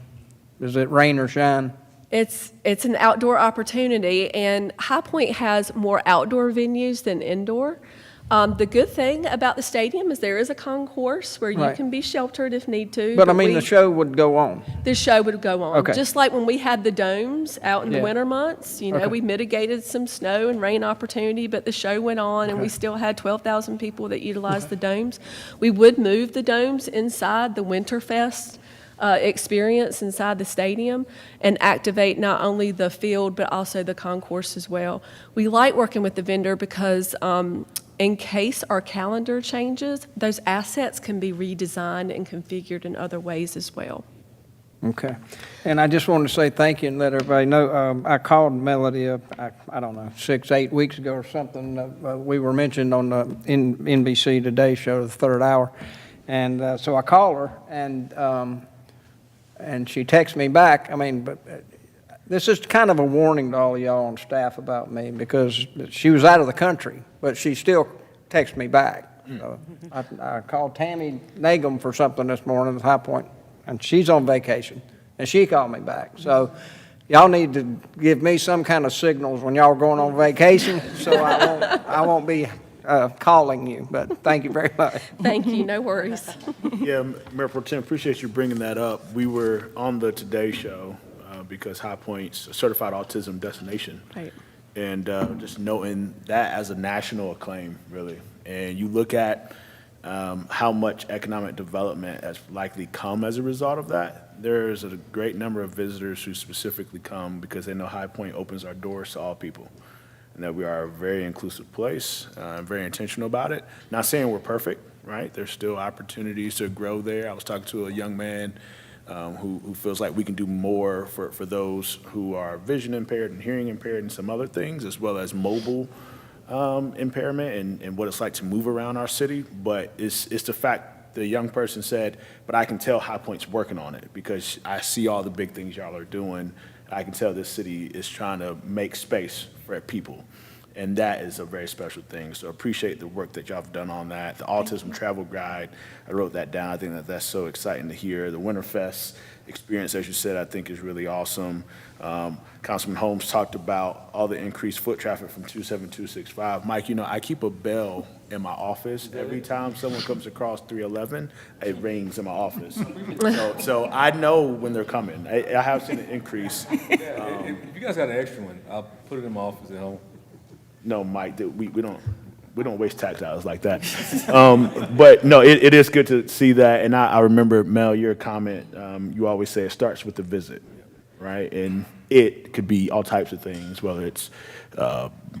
Does it rain or shine? It's an outdoor opportunity, and High Point has more outdoor venues than indoor. The good thing about the stadium is there is a concourse where you Right. can be sheltered if need to. But I mean, we- the show would go on. The show would go on. Okay. Just like when we had the domes out in the Yeah. winter months, you know, Okay. we mitigated some snow and rain opportunity, but the show went on and we Okay. still had 12,000 people that utilized the domes. We would move the domes inside the Winterfest experience inside the stadium and activate not only the field, but also the concourse as well. We like working with the vendor because in case our calendar changes, those assets can be redesigned and configured in other ways as well. Okay. And I just wanted to say thank you and let everybody know, I called Melody up, I don't know, 6, 8 weeks ago or something. We were mentioned on the NBC Today show, the third hour. And so I called her, and she texted me back. I mean, but this is kind of a warning to all of y'all on staff about me, because she was out of the country, but she still texted me back. So I called Tammy Nagum for something this morning at High Point, and she's on vacation, and she called me back. So y'all need to give me some kind of signals when y'all are going on vacation, so I won't be calling you, but thank you very much. Thank you, no worries. Yeah, Mayor Pro Tem, appreciate you bringing that up. We were on the Today Show because High Point's a certified autism destination. Right. And just noting that as a national acclaim, really. And you look at how much economic development has likely come as a result of that. There's a great number of visitors who specifically come because they know High Point opens our doors to all people, and that we are a very inclusive place, very intentional about it. Not saying we're perfect, right? There's still opportunities to grow there. I was talking to a young man who feels like we can do more for those who are vision impaired and hearing impaired and some other things, as well as mobile impairment and what it's like to move around our city. But it's the fact the young person said, but I can tell High Point's working on it because I see all the big things y'all are doing. I can tell this city is trying to make space for people. And that is a very special thing. So appreciate the work that y'all have done on that. The Autism Travel Guide, I wrote that down. I think that that's so exciting to hear. The Winterfest experience, as you said, I think is really awesome. Councilman Holmes talked about all the increased foot traffic from 27265. Mike, you know, I keep a bell in my office. Every time someone comes across 311, it rings in my office. So I know when they're coming. I have seen an increase. If you guys got an extra one, I'll put it in my office at home. No, Mike, we don't waste tax dollars like that. But no, it is good to see that. And I remember, Mel, your comment, you always say it starts with the visit, right? And it could be all types of things, whether it's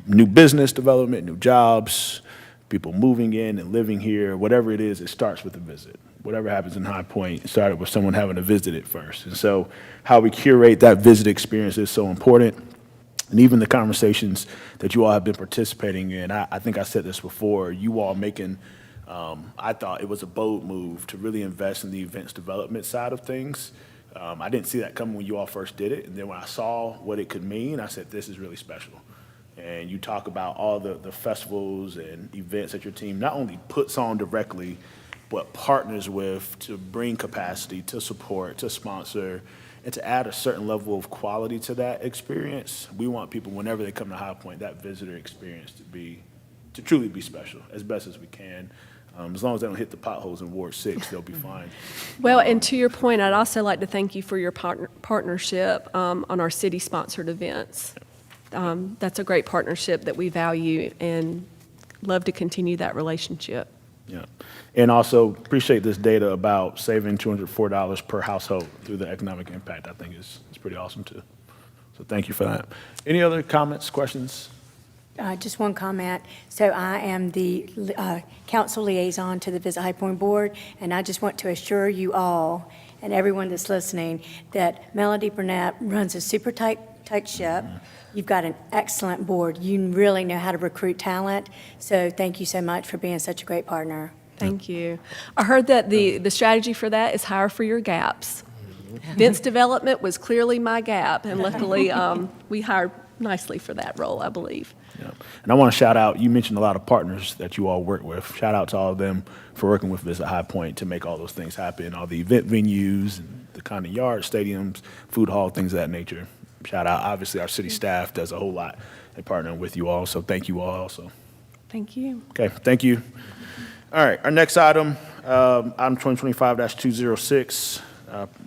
new business development, new jobs, people moving in and living here, whatever it is, it starts with the visit. Whatever happens in High Point, it started with someone having to visit it first. And so how we curate that visit experience is so important. And even the conversations that you all have been participating in, I think I said this before, you all making, I thought it was a bold move to really invest in the events development side of things. I didn't see that coming when you all first did it. And then when I saw what it could mean, I said, this is really special. And you talk about all the festivals and events that your team not only puts on directly, but partners with to bring capacity, to support, to sponsor, and to add a certain level of quality to that experience. We want people, whenever they come to High Point, that visitor experience to truly be special, as best as we can. As long as they don't hit the potholes in Ward 6, they'll be fine. Well, and to your point, I'd also like to thank you for your partnership on our city-sponsored events. That's a great partnership that we value and love to continue that relationship. Yeah. And also appreciate this data about saving $204 per household through the economic impact. I think is pretty awesome too. So thank you for that. Any other comments, questions? Just one comment. So I am the council liaison to the Visit High Point Board, and I just want to assure you all and everyone that's listening that Melody Burnett runs a super tight ship. You've got an excellent board. You really know how to recruit talent. So thank you so much for being such a great partner. Thank you. I heard that the strategy for that is hire for your gaps. Events development was clearly my gap, and luckily we hired nicely for that role, I believe. Yeah. And I want to shout out, you mentioned a lot of partners that you all work with. Shout out to all of them for working with Visit High Point to make all those things happen, all the event venues, and the kind of yard, stadiums, food hall, things of that nature. shout out. Obviously, our city staff does a whole lot in partnering with you all, so thank you all also. Thank you. Okay, thank you. All right, our next item, item 2025-206,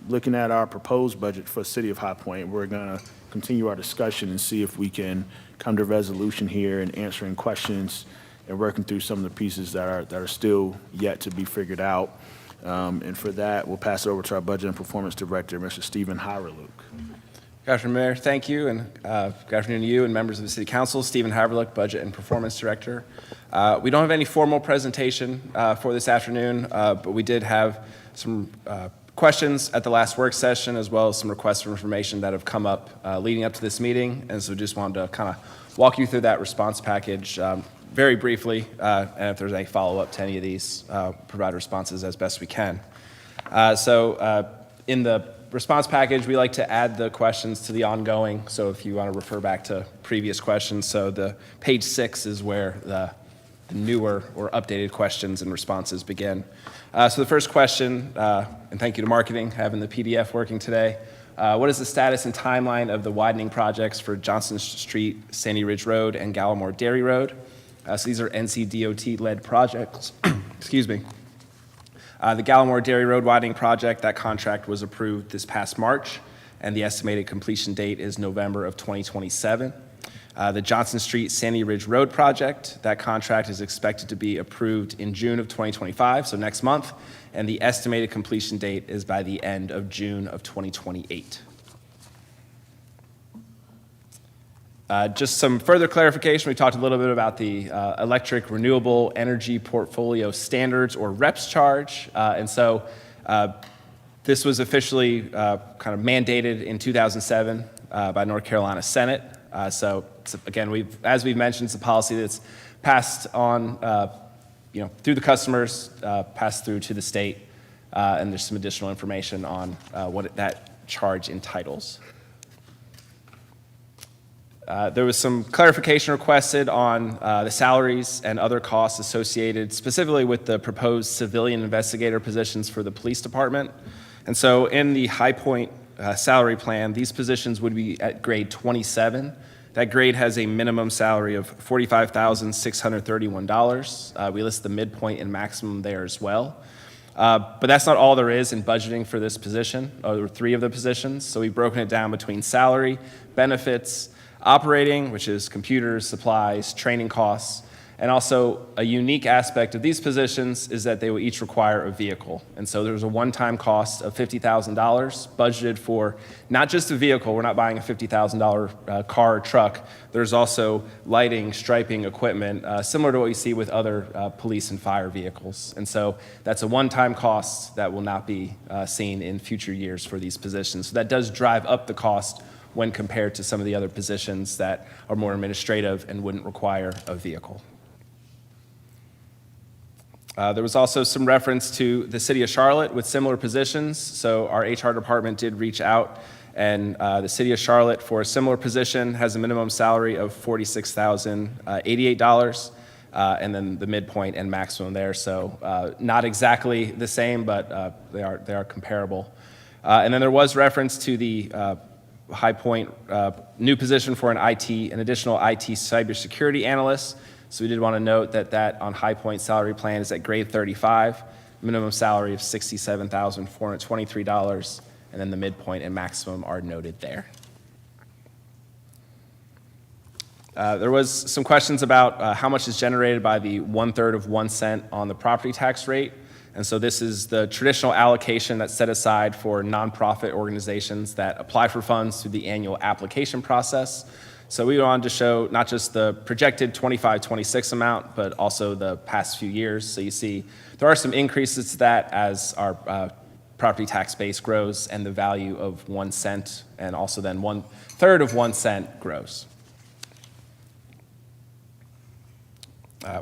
looking at our proposed budget for the city of High Point. We're going to continue our discussion and see if we can come to resolution here and answering questions and working through some of the pieces that are still yet to be figured out. And for that, we'll pass it over to our Budget and Performance Director, Mr. Stephen Hyraluk. Good afternoon, Mayor. Thank you, and good afternoon to you and members of the City Council. Stephen Haverlick, Budget and Performance Director. We don't have any formal presentation for this afternoon, but we did have some questions at the last work session, as well as some requests for information that have come up leading up to this meeting, and so just wanted to kind of walk you through that response package very briefly, and if there's any follow-up to any of these, provide responses as best we can. In the response package, we like to add the questions to the ongoing, so if you want to refer back to previous questions, so the page 6 is where the newer or updated questions and responses begin. So the first question, and thank you to marketing having the PDF working today. What is the status and timeline of the widening projects for Johnson Street, Sandy Ridge Road, and Gallimore Dairy Road? So these are NCDOT-led projects. Excuse me. The Gallimore Dairy Road widening project, that contract was approved this past March, and the estimated completion date is November of 2027. The Johnson Street, Sandy Ridge Road project, that contract is expected to be approved in June of 2025, so next month, and the estimated completion date is by the end of June of 2028. Just some further clarification. We talked a little bit about the Electric Renewable Energy Portfolio Standards, or REPS charge. This was officially kind of mandated in 2007 by North Carolina Senate. Again, as we've mentioned, it's a policy that's passed on through the customers, passed through to the state, and there's some additional information on what that charge entitles. There was some clarification requested on the salaries and other costs associated specifically with the proposed civilian investigator positions for the police department. And so in the High Point salary plan, these positions would be at grade 27. That grade has a minimum salary of $45,631. We list the midpoint and maximum there as well. But that's not all there is in budgeting for this position, or 3 of the positions. So we've broken it down between salary, benefits, operating, which is computers, supplies, training costs, and also a unique aspect of these positions is that they will each require a vehicle. And so there's a one-time cost of $50,000 budgeted for not just a vehicle. We're not buying a $50,000 car or truck. There's also lighting, striping equipment, similar to what you see with other police and fire vehicles. And so that's a one-time cost that will not be seen in future years for these positions. So that does drive up the cost when compared to some of the other positions that are more administrative and wouldn't require a vehicle. There was also some reference to the City of Charlotte with similar positions. So our HR department did reach out, and the City of Charlotte for a similar position has a minimum salary of $46,088, and then the midpoint and maximum there. So not exactly the same, but they are comparable. And then there was reference to the High Point new position for an additional IT cybersecurity analyst. So we did want to note that on High Point salary plan is at grade 35, minimum salary of $67,423, and then the midpoint and maximum are noted there. There was some questions about how much is generated by the 1/3 of 1 cent on the property tax rate. And so this is the traditional allocation that's set aside for nonprofit organizations that apply for funds through the annual application process. So we wanted to show not just the projected 25-26 amount, but also the past few years. So you see there are some increases to that as our property tax base grows and the value of 1 cent and also then 1/3 of 1 cent grows.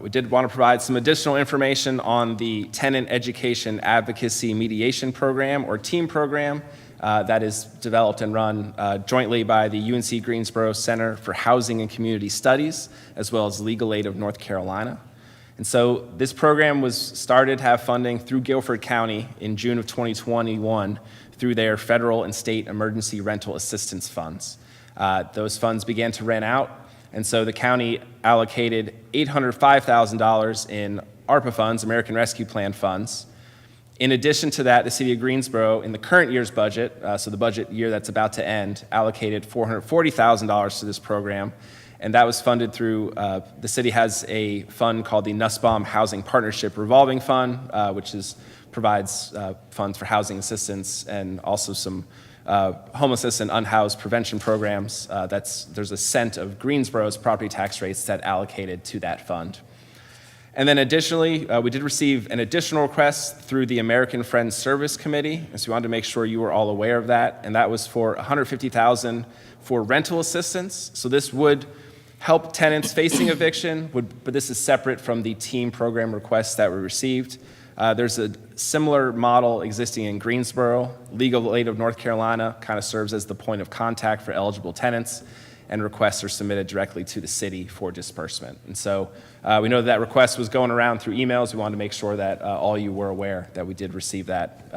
We did want to provide some additional information on the Tenant Education Advocacy Mediation Program, or TEAM program, that is developed and run jointly by the UNC Greensboro Center for Housing and Community Studies, as well as Legal Aid of North Carolina. And so this program was started to have funding through Guilford County in June of 2021 through their federal and state emergency rental assistance funds. Those funds began to run out, and so the county allocated $805,000 in ARPA funds, American Rescue Plan funds. In addition to that, the city of Greensboro, in the current year's budget, so the budget year that's about to end, allocated $440,000 to this program, and that was funded through, the city has a fund called the Nussbaum Housing Partnership Revolving Fund, which provides funds for housing assistance and also some homelessness and unhoused prevention programs. There's a cent of Greensboro's property tax rates that allocated to that fund. And then additionally, we did receive an additional request through the American Friends Service Committee, and so we wanted to make sure you were all aware of that, and that was for $150,000 for rental assistance. So this would help tenants facing eviction, but this is separate from the TEAM program requests that we received. There's a similar model existing in Greensboro. Legal Aid of North Carolina kind of serves as the point of contact for eligible tenants, and requests are submitted directly to the city for disbursement. And so we know that request was going around through emails. We wanted to make sure that all you were aware that we did receive that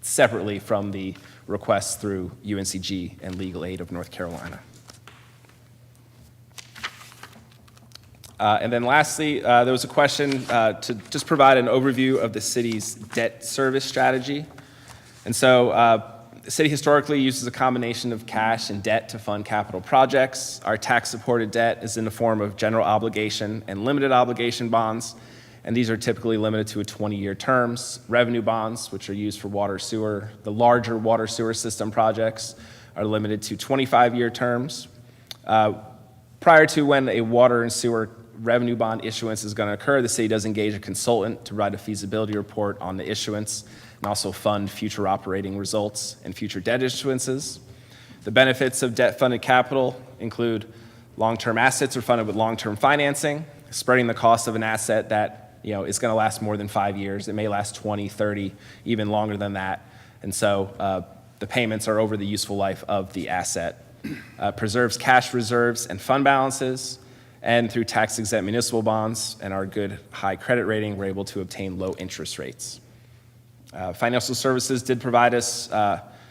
separately from the requests through UNCG and Legal Aid of North Carolina. And then lastly, there was a question to just provide an overview of the city's debt service strategy. And so the city historically uses a combination of cash and debt to fund capital projects. Our tax-supported debt is in the form of general obligation and limited obligation bonds, and these are typically limited to 20-year terms. Revenue bonds, which are used for water sewer, the larger water sewer system projects, are limited to 25-year terms. Prior to when a water and sewer revenue bond issuance is going to occur, the city does engage a consultant to write a feasibility report on the issuance and also fund future operating results and future debt issuances. The benefits of debt-funded capital include long-term assets are funded with long-term financing, spreading the cost of an asset that is going to last more than 5 years. It may last 20, 30, even longer than that. And so the payments are over the useful life of the asset. Preserves cash reserves and fund balances, and through tax-exempt municipal bonds and our good high credit rating, we're able to obtain low interest rates. Financial Services did provide us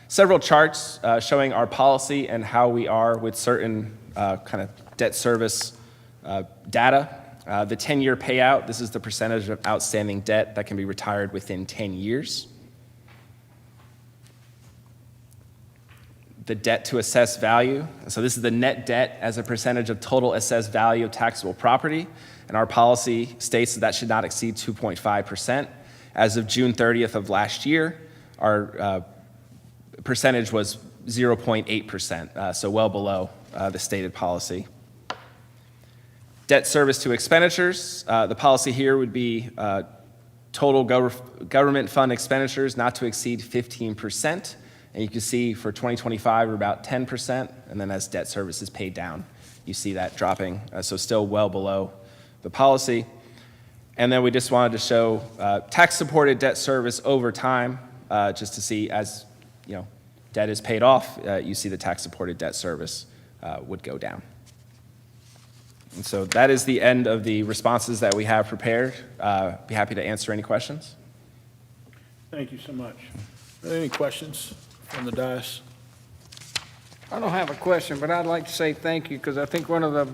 several charts showing our policy and how we are with certain kind of debt service data. The 10-year payout, this is the percentage of outstanding debt that can be retired within 10 years. The debt to assessed value, so this is the net debt as a percentage of total assessed value of taxable property, and our policy states that should not exceed 2.5%. As of June 30th of last year, our percentage was 0.8%, so well below the stated policy. Debt service to expenditures, the policy here would be total government fund expenditures not to exceed 15%. And you can see for 2025, we're about 10%, and then as debt service is paid down, you see that dropping, so still well below the policy. And then we just wanted to show tax-supported debt service over time, just to see as debt is paid off, you see the tax-supported debt service would go down. And so that is the end of the responses that we have prepared. Be happy to answer any questions. Thank you so much. Are there any questions from the dais? I don't have a question, but I'd like to say thank you, because I think one of the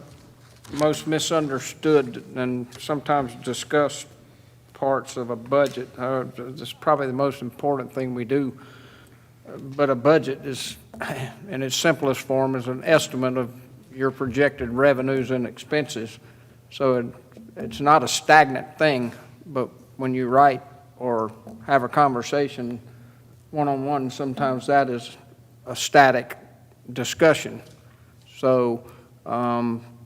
most misunderstood and sometimes discussed parts of a budget, this is probably the most important thing we do, but a budget is, in its simplest form, is an estimate of your projected revenues and expenses. So it's not a stagnant thing, but when you write or have a conversation one-on-one, sometimes that is a static discussion. So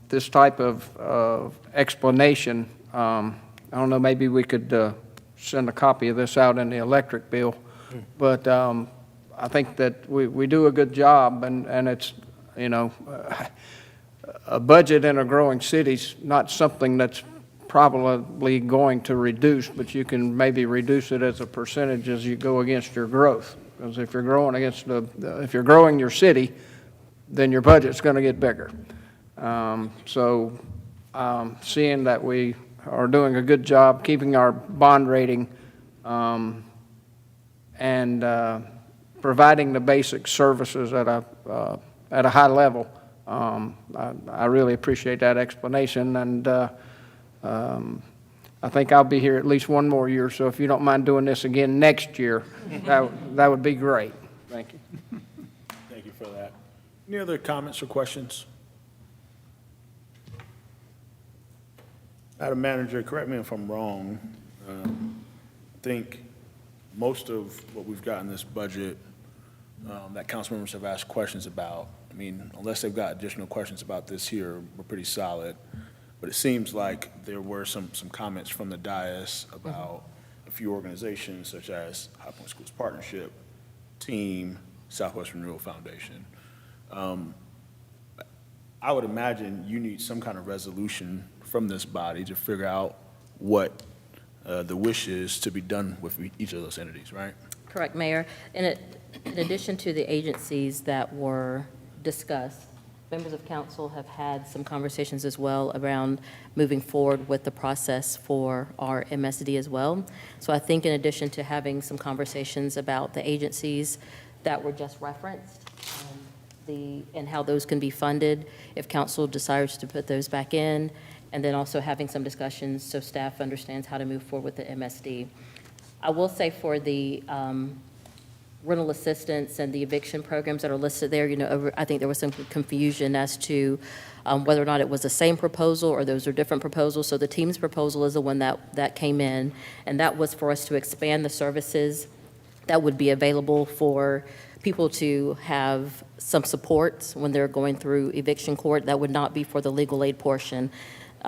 this type of explanation, I don't know, maybe we could send a copy of this out in the electric bill, but I think that we do a good job, and it's, a budget in a growing city's not something that's probably going to reduce, but you can maybe reduce it as a percentage as you go against your growth. Because if you're growing if you're growing your city, then your budget's going to get bigger. Seeing that we are doing a good job keeping our bond rating and providing the basic services at at a high level. I really appreciate that explanation, and I think I'll be here at least one more year, so if you don't mind doing this again next year, that would be great. Thank you. Thank you for that. Any other comments or questions? Madam Manager, correct me if I'm wrong. I think most of what we've got in this budget that council members have asked questions about, I mean, unless they've got additional questions about this here, we're pretty solid. But it seems like there were some comments from the dais about a few organizations such as High Point Schools Partnership, Team, Southwest Renewal Foundation. I would imagine you need some kind of resolution from this body to figure out what the wish is to be done with each of those entities, right? Correct, Mayor. In addition to the agencies that were discussed, members of council have had some conversations as well around moving forward with the process for our MSD as well. So I think in addition to having some conversations about the agencies that were just referenced, and how those can be funded, if council desires to put those back in, and then also having some discussions so staff understands how to move forward with the MSD. I will say for the rental assistance and the eviction programs that are listed there, I think there was some confusion as to whether or not it was the same proposal or those are different proposals. So the team's proposal is the one that came in, and that was for us to expand the services that would be available for people to have some support when they're going through eviction court. That would not be for the legal aid portion.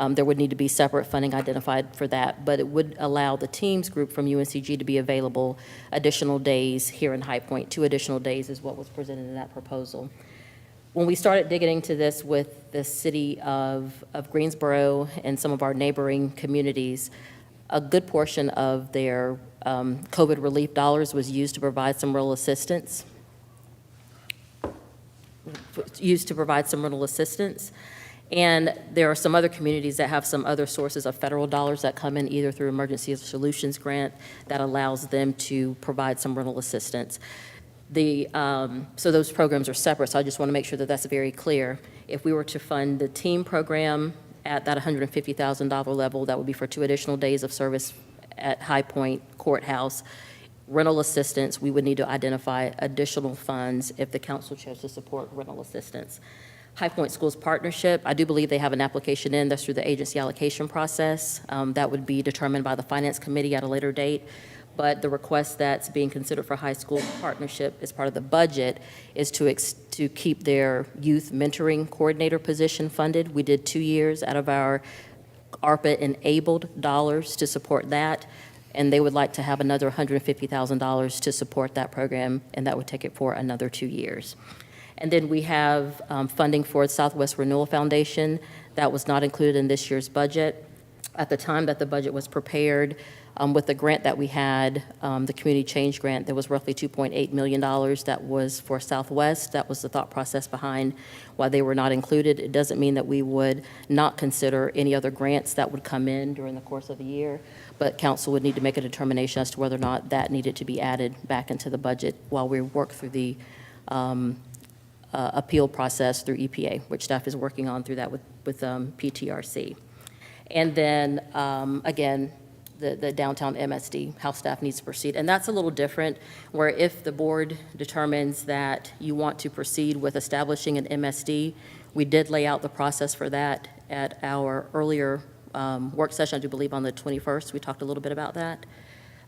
There would need to be separate funding identified for that, but it would allow the teams group from UNCG to be available additional days here in High Point. 2 additional days is what was presented in that proposal. When we started digging into this with the city of Greensboro and some of our neighboring communities, a good portion of their COVID relief dollars was used to provide some rental assistance. And there are some other communities that have some other sources of federal dollars that come in either through Emergency Solutions Grant that allows them to provide some rental assistance. So those programs are separate, so I just want to make sure that that's very clear. If we were to fund the team program at that $150,000 level, that would be for 2 additional days of service at High Point Courthouse. Rental assistance, we would need to identify additional funds if the council chose to support rental assistance. High Point Schools Partnership, I do believe they have an application in that's through the agency allocation process. That would be determined by the Finance Committee at a later date. But the request that's being considered for High School Partnership as part of the budget is to keep their youth mentoring coordinator position funded. We did 2 years out of our ARPA-enabled dollars to support that, and they would like to have another $150,000 to support that program, and that would take it for another 2 years. And then we have funding for the Southwest Renewal Foundation. That was not included in this year's budget. At the time that the budget was prepared, with the grant that we had, the Community Change Grant, there was roughly $2.8 million that was for Southwest. That was the thought process behind why they were not included. It doesn't mean that we would not consider any other grants that would come in during the course of the year, but council would need to make a determination as to whether or not that needed to be added back into the budget while we work through the appeal process through EPA, which staff is working on through that with PTRC. And then, again, the downtown MSD, how staff needs to proceed. And that's a little different, where if the board determines that you want to proceed with establishing an MSD, we did lay out the process for that at our earlier work session, I do believe on the 21st. We talked a little bit about that.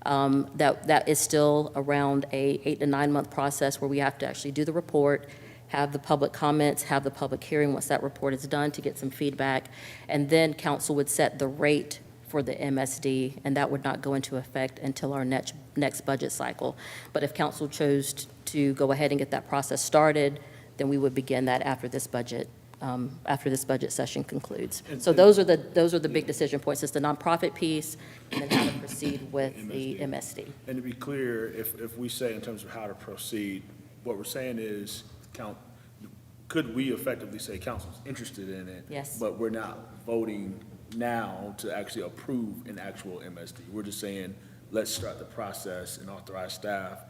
That is still around a 8 to 9 month process where we have to actually do the report, have the public comments, have the public hearing once that report is done to get some feedback, and then council would set the rate for the MSD, and that would not go into effect until our next budget cycle. But if council chose to go ahead and get that process started, then we would begin that after this budget session concludes. So those are the big decision points. It's the nonprofit piece, and then how to proceed with the MSD. And to be clear, if we say in terms of how to proceed, what we're saying is, could we effectively say council's interested in it? Yes. But we're not voting now to actually approve an actual MSD. We're just saying, let's start the process and authorize staff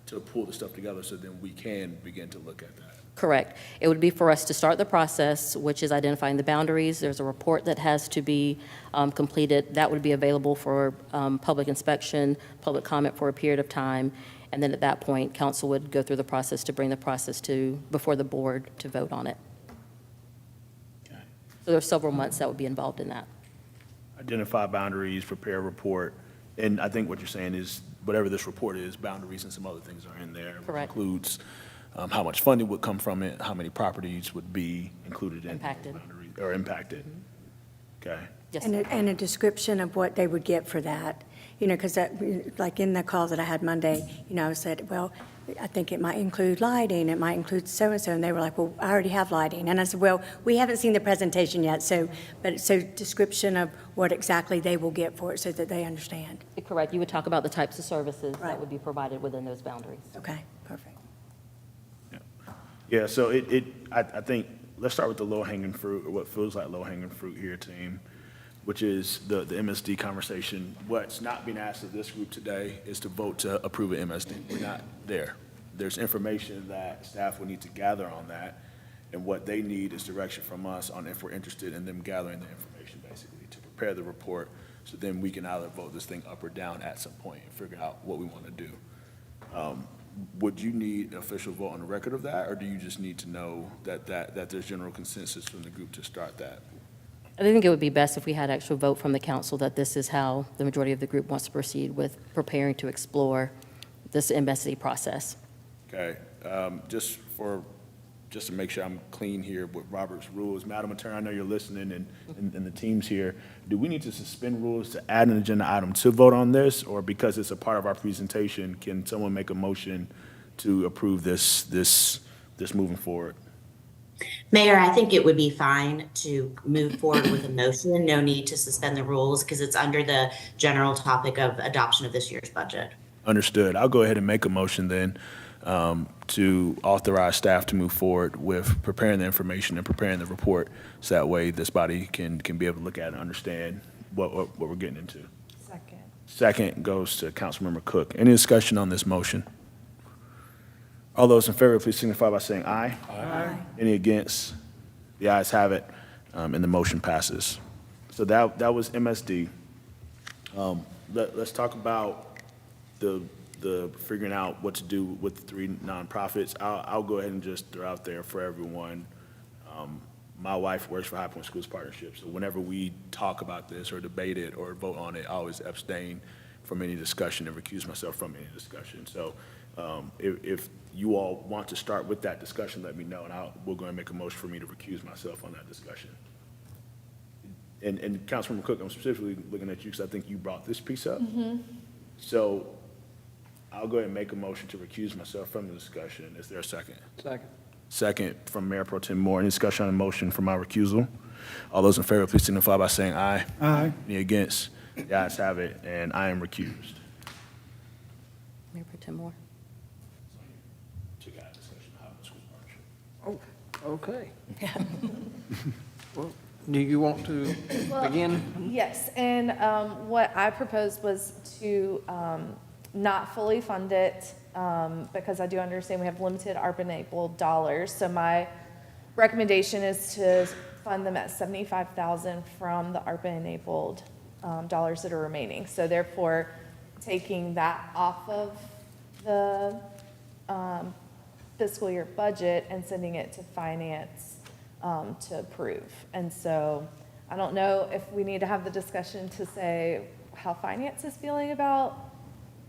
to pull the stuff together so then we can begin to look at that. Correct. It would be for us to start the process, which is identifying the boundaries. There's a report that has to be completed. That would be available for public inspection, public comment for a period of time. And then at that point, council would go through the process to bring the process before the board to vote on it. So there's several months that would be involved in that. Identify boundaries, prepare a report, and I think what you're saying is whatever this report is, boundaries and some other things are in there. Correct. Includes how much funding would come from it, how many properties would be included in. Impacted. boundaries, or impacted. Okay. Yes, And sir. and a description of what they would get for that, because like in the call that I had Monday, I said, well, I think it might include lighting, it might include so-and-so, and they were like, well, I already have lighting. And I said, well, we haven't seen the presentation yet, so description of what exactly they will get for it so that they understand. Correct. You would talk about the types of services Right. that would be provided within those boundaries. Okay, perfect. Yeah, so I think, let's start with the low-hanging fruit, or what feels like low-hanging fruit here, team, which is the MSD conversation. What's not being asked of this group today is to vote to approve an MSD. We're not there. There's information that staff will need to gather on that, and what they need is direction from us on if we're interested in them gathering the information, basically, to prepare the report, so then we can either vote this thing up or down at some point and figure out what we want to do. Would you need an official vote on the record of that, or do you just need to know that there's general consensus from the group to start that? I think it would be best if we had actual vote from the council that this is how the majority of the group wants to proceed with preparing to explore this MSD process. Okay, just to make sure I'm clean here with Robert's rules, Madam Attorney, I know you're listening, and the team's here. Do we need to suspend rules to add an agenda item to vote on this, or because it's a part of our presentation, can someone make a motion to approve this moving forward? Mayor, I think it would be fine to move forward with a motion. No need to suspend the rules because it's under the general topic of adoption of this year's budget. Understood. I'll go ahead and make a motion then to authorize staff to move forward with preparing the information and preparing the report, so that way this body can be able to look at it and understand what we're getting into. Second. Second goes to Councilmember Cook. Any discussion on this motion? All those in favor, please signify by saying aye. Aye. Any against? The ayes have it, and the motion passes. So that was MSD. Let's talk about the figuring out what to do with the three nonprofits. I'll go ahead and just throw out there for everyone. My wife works for High Point Schools Partnership, so whenever we talk about this or debate it or vote on it, I always abstain from any discussion and recuse myself from any discussion. So if you all want to start with that discussion, let me know, and we're going to make a motion for me to recuse myself on that discussion. And Councilmember Cook, I'm specifically looking at you because I think you brought this piece up. So I'll go ahead and make a motion to recuse myself from the discussion. Is there a second? Second. Second from Mayor Pro Tem Moore. Any discussion on the motion for my recusal? All those in favor, please signify by saying aye. Aye. Any against? The ayes have it, and I am recused. Mayor Pro Tem Moore. Okay. Well, do you want to begin? Yes, and what I proposed was to not fully fund it, because I do understand we have limited ARPA-enabled dollars. So my recommendation is to fund them at $75,000 from the ARPA-enabled dollars that are remaining. So therefore, taking that off of the fiscal year budget and sending it to finance to approve. And so I don't know if we need to have the discussion to say how finance is feeling about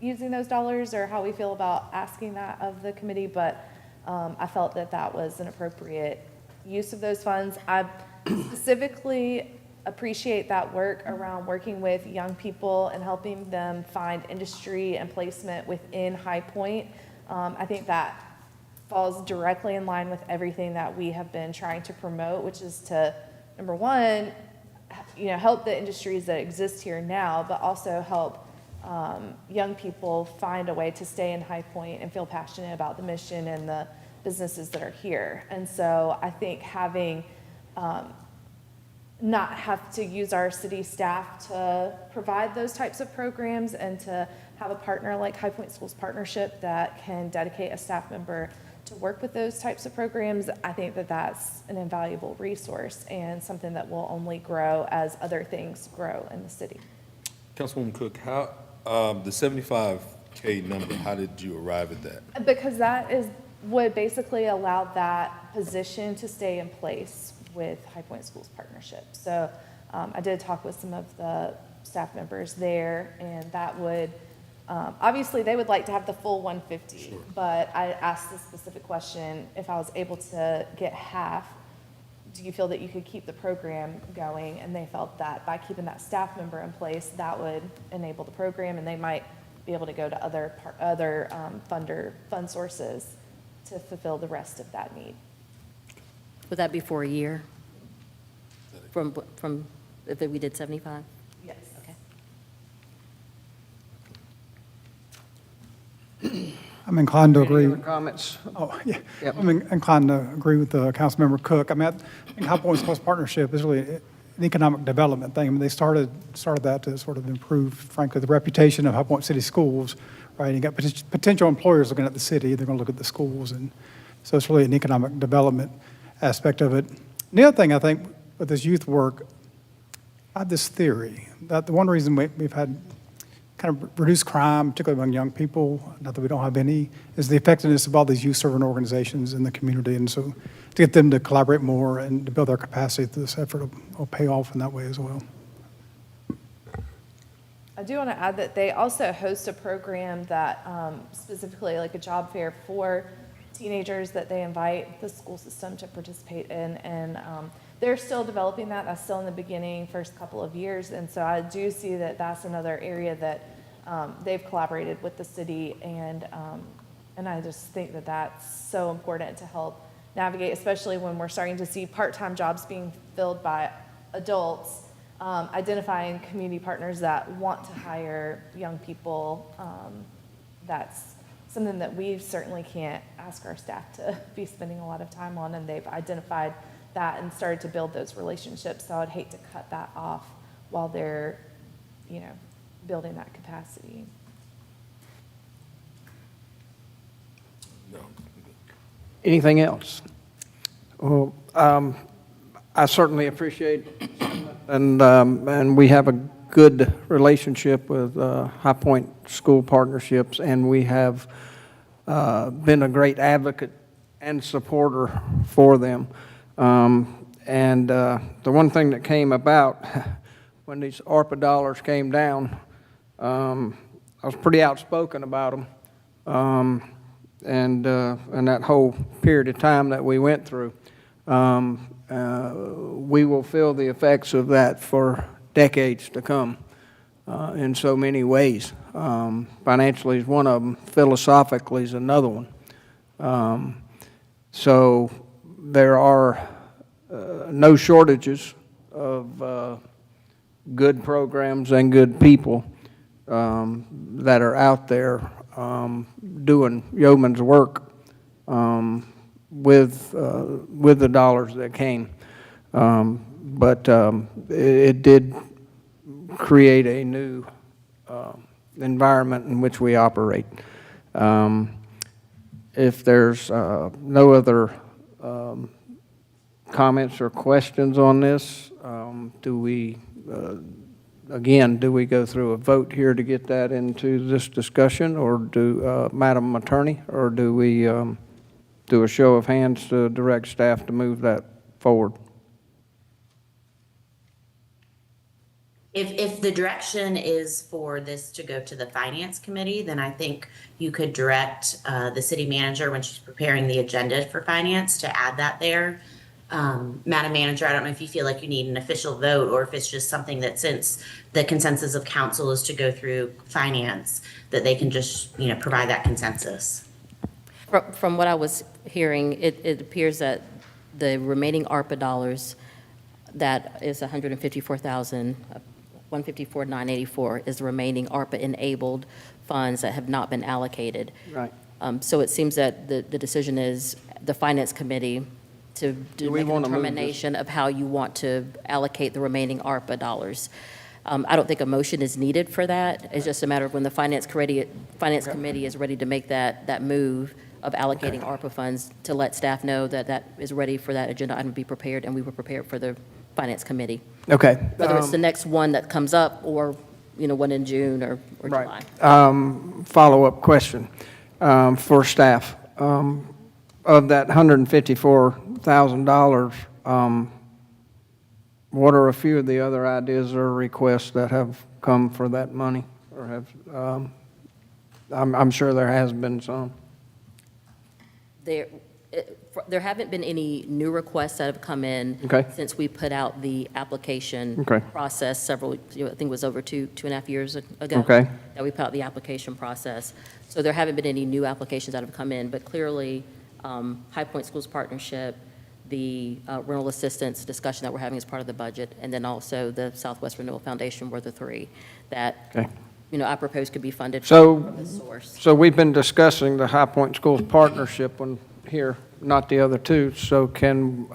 using those dollars or how we feel about asking that of the committee, but I felt that that was an appropriate use of those funds. I specifically appreciate that work around working with young people and helping them find industry and placement within High Point. I think that falls directly in line with everything that we have been trying to promote, which is to, number one, help the industries that exist here now, but also help young people find a way to stay in High Point and feel passionate about the mission and the businesses that are here. And so I think having not have to use our city staff to provide those types of programs and to have a partner like High Point Schools Partnership that can dedicate a staff member to work with those types of programs, I think that that's an invaluable resource and something that will only grow as other things grow in the city. Councilwoman Cook, how, the 75K number, how did you arrive at that? Because that would basically allow that position to stay in place with High Point Schools Partnership. So I did talk with some of the staff members there, and that would, obviously, they would like to have the full 150, but I asked the specific question, if I was able to get half, do you feel that you could keep the program going? And they felt that by keeping that staff member in place, that would enable the program, and they might be able to go to other fund sources to fulfill the rest of that need. Would that be for a year? From, if we did 75? Yes. Okay. I'm inclined to Any agree. other comments? Oh, yeah. Yep. I'm inclined to agree with Councilmember Cook. I mean, I think High Point Schools Partnership is really an economic development thing. I mean, they started that to sort of improve, frankly, the reputation of High Point City Schools, right? You got potential employers looking at the city, they're going to look at the schools, and so it's really an economic development aspect of it. And the other thing, I think, with this youth work, I have this theory that the one reason we've had kind of reduced crime, particularly among young people, not that we don't have any, is the effectiveness of all these youth-serving organizations in the community. And so to get them to collaborate more and to build their capacity through this effort will pay off in that way as well. I do want to add that they also host a program that specifically like a job fair for teenagers that they invite the school system to participate in. And they're still developing that. That's still in the beginning, first couple of years. And so I do see that that's another area that they've collaborated with the city. And I just think that that's so important to help navigate, especially when we're starting to see part-time jobs being filled by adults. Identifying community partners that want to hire young people, that's something that we certainly can't ask our staff to be spending a lot of time on, and they've identified that and started to build those relationships. So I'd hate to cut that off while they're, building that capacity. No. Anything else? Well, I certainly appreciate, and we have a good relationship with High Point School Partnerships, and we have been a great advocate and supporter for them. And the one thing that came about when these ARPA dollars came down, I was pretty outspoken about them, and that whole period of time that we went through. We will feel the effects of that for decades to come in so many ways. Financially is one of them, philosophically is another one. So there are no shortages of good programs and good people that are out there doing yeoman's work with the dollars that came. But it did create a new environment in which we operate. If there's no other comments or questions on this, do we go through a vote here to get that into this discussion, or do, Madam Attorney, or do we do a show of hands to direct staff to move that forward? If the direction is for this to go to the Finance Committee, then I think you could direct the city manager when she's preparing the agenda for Finance to add that there. Madam Manager, I don't know if you feel like you need an official vote or if it's just something that, since the consensus of council is to go through Finance, that they can just, provide that consensus. From what I was hearing, it appears that the remaining ARPA dollars, that is $154,984, is the remaining ARPA-enabled funds that have not been allocated. Right. So it seems that the decision is the Finance Committee to make a determination of how you want to allocate the remaining ARPA dollars. I don't think a motion is needed for that. It's just a matter of when the Finance Committee is ready to make that move, of allocating ARPA funds to let staff know that that is ready for that agenda item to be prepared, and we were prepared for the Finance Committee. Okay. Whether it's the next one that comes up or, one in June or July. Right. Follow-up question for staff. Of that $154,000, what are a few of the other ideas or requests that have come for that money? Or have, I'm sure there has been some. There haven't been any new requests that have come in Okay. since we put out the application Okay. process several, I think it was over two and a half years ago. Okay. That we put out the application process. So there haven't been any new applications that have come in, but clearly, High Point Schools Partnership, the rental assistance discussion that we're having as part of the budget, and then also the Southwest Renewal Foundation were the three that, Okay. I propose could be funded So- from this source. So we've been discussing the High Point Schools Partnership one here, not the other two. So can,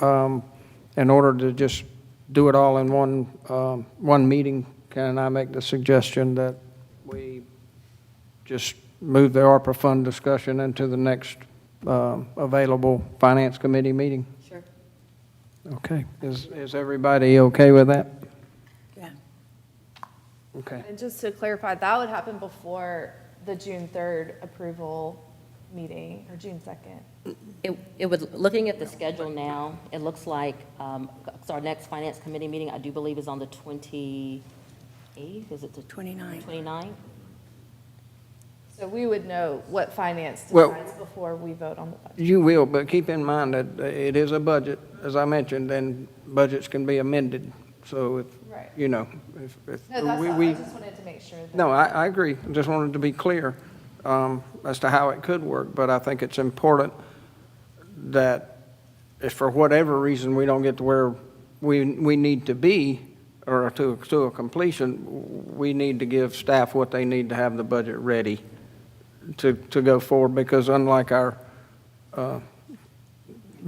in order to just do it all in one meeting, can I make the suggestion that we just move the ARPA fund discussion into the next available Finance Committee meeting? Sure. Okay. Is everybody okay with that? Yeah. Okay. And just to clarify, that would happen before the June 3rd approval meeting, or June 2nd. It would, looking at the schedule now, it looks like, so our next Finance Committee meeting, I do believe, is on the 28th, is it the 29th. 29th? So we would know what finance Well- decides before we vote on the budget. You will, but keep in mind that it is a budget, as I mentioned, and budgets can be amended. So if, Right. if No, that's all. I just wanted to make sure that. No, I agree. I just wanted to be clear as to how it could work, but I think it's important that if for whatever reason we don't get to where we need to be, or to a completion, we need to give staff what they need to have the budget ready to go forward, because unlike our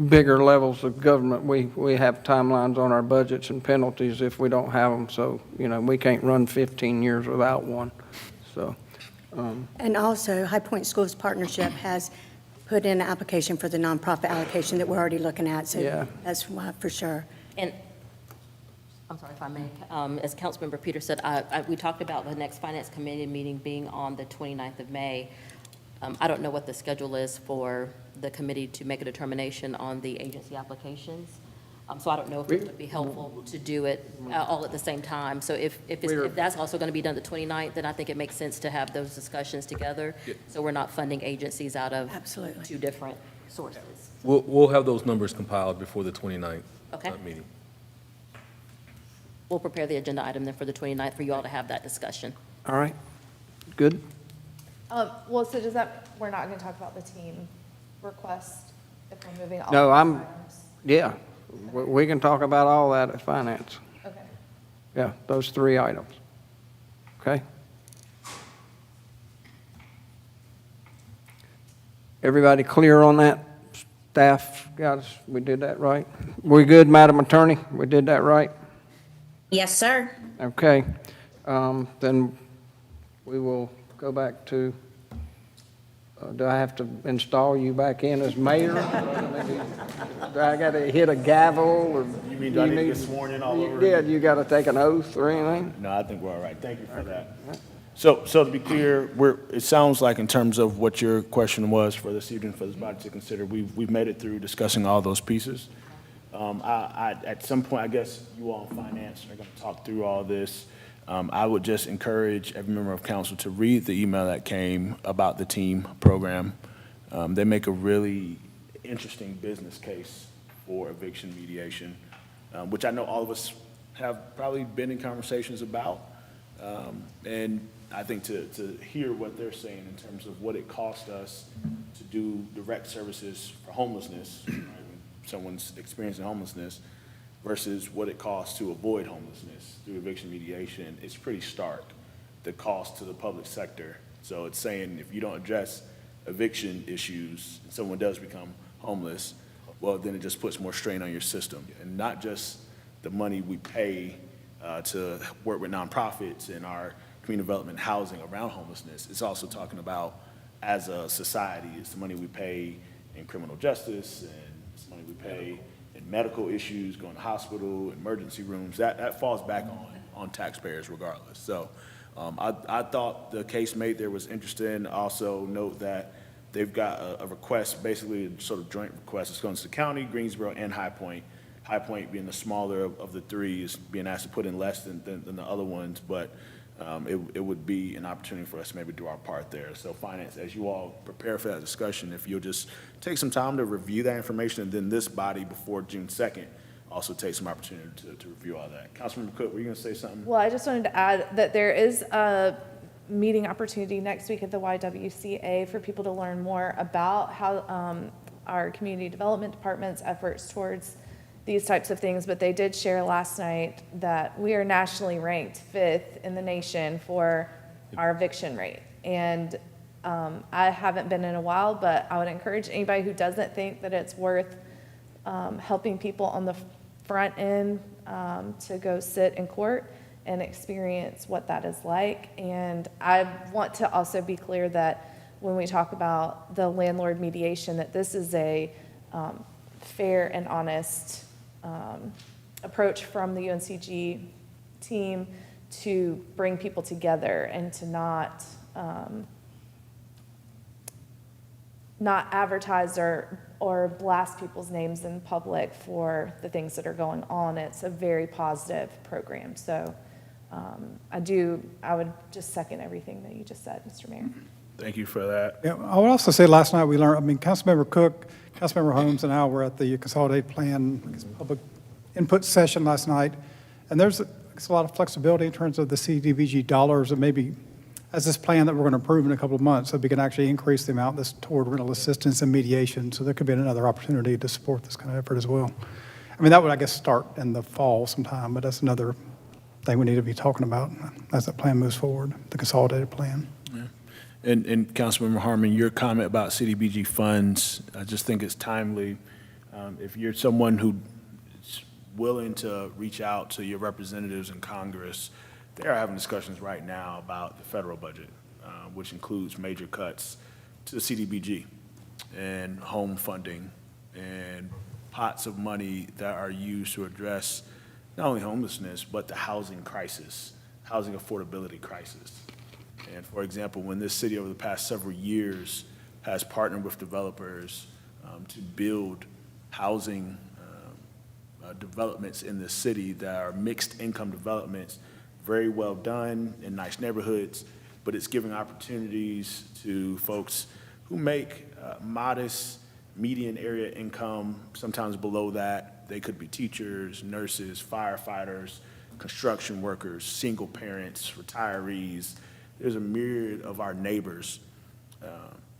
bigger levels of government, we have timelines on our budgets and penalties if we don't have them, so, we can't run 15 years without one, so. And also, High Point Schools Partnership has put in an application for the nonprofit allocation that we're already looking at, so Yeah. that's why, for sure. And, I'm sorry if I may, as Councilmember Peter said, we talked about the next Finance Committee meeting being on the 29th of May. I don't know what the schedule is for the committee to make a determination on the agency applications. So I don't know if it would be helpful to do it all at the same time. So if that's also going to be done the 29th, then I think it makes sense to have those discussions together. So we're not funding agencies out of Absolutely. two different sources. We'll have those numbers compiled before the 29th Okay. meeting. We'll prepare the agenda item then for the 29th for you all to have that discussion. All right, good? Well, so does that, we're not going to talk about the team request if we're moving all No, of I'm- these items? Yeah, we can talk about all that at finance. Okay. Yeah, those three items. Okay? Everybody clear on that? Staff, guys, we did that right? We good, Madam Attorney? We did that right? Yes, sir. Okay. Then we will go back to, do I have to install you back in as mayor? Do I got to hit a gavel, or? You mean, do I need to get sworn in all over? Yeah, you got to take an oath or anything? No, I think we're all right. Thank you for that. So to be clear, it sounds like in terms of what your question was for this evening, for this body to consider, we've made it through discussing all those pieces. At some point, I guess you all in finance are going to talk through all this. I would just encourage every member of council to read the email that came about the team program. They make a really interesting business case for eviction mediation, which I know all of us have probably been in conversations about. And I think to hear what they're saying in terms of what it cost us to do direct services for homelessness, right, when someone's experiencing homelessness, versus what it costs to avoid homelessness through eviction mediation, it's pretty stark, the cost to the public sector. So it's saying if you don't address eviction issues and someone does become homeless, well, then it just puts more strain on your system. And not just the money we pay to work with nonprofits and our community development housing around homelessness. It's also talking about as a society. It's the money we pay in criminal justice, and it's the money we pay in medical issues, going to hospital, emergency rooms. That falls back on taxpayers regardless. So I thought the case made there was interesting. Also note that they've got a request, basically a sort of joint request. It's going to the county, Greensboro, and High Point. High Point being the smaller of the three is being asked to put in less than the other ones, but it would be an opportunity for us to maybe do our part there. So finance, as you all prepare for that discussion, if you'll just take some time to review that information, and then this body before June 2nd also take some opportunity to review all that. Councilmember Cook, were you going to say something? Well, I just wanted to add that there is a meeting opportunity next week at the YWCA for people to learn more about how our community development department's efforts towards these types of things, but they did share last night that we are nationally ranked 5th in the nation for our eviction rate. And I haven't been in a while, but I would encourage anybody who doesn't think that it's worth helping people on the front end to go sit in court and experience what that is like. And I want to also be clear that when we talk about the landlord mediation, that this is a fair and honest approach from the UNCG team to bring people together and to not advertise or blast people's names in public for the things that are going on. It's a very positive program. So I would just second everything that you just said, Mr. Mayor. Thank you for that. Yeah, I would also say last night we learned, I mean, Councilmember Cook, Councilmember Holmes and I were at the Consolidated Plan public input session last night, and there's a lot of flexibility in terms of the CDBG dollars, and maybe as this plan that we're going to approve in a couple of months, so we can actually increase the amount that's toward rental assistance and mediation, so there could be another opportunity to support this kind of effort as well. I mean, that would, I guess, start in the fall sometime, but that's another thing we need to be talking about as that plan moves forward, the Consolidated Plan. And Councilmember Harmon, your comment about CDBG funds, I just think it's timely. If you're someone who's willing to reach out to your representatives in Congress, they are having discussions right now about the federal budget, which includes major cuts to the CDBG and home funding and pots of money that are used to address not only homelessness, but the housing crisis, housing affordability crisis. And for example, when this city over the past several years has partnered with developers to build housing developments in the city that are mixed income developments, very well done in nice neighborhoods, but it's giving opportunities to folks who make modest median area income, sometimes below that. They could be teachers, nurses, firefighters, construction workers, single parents, retirees. There's a myriad of our neighbors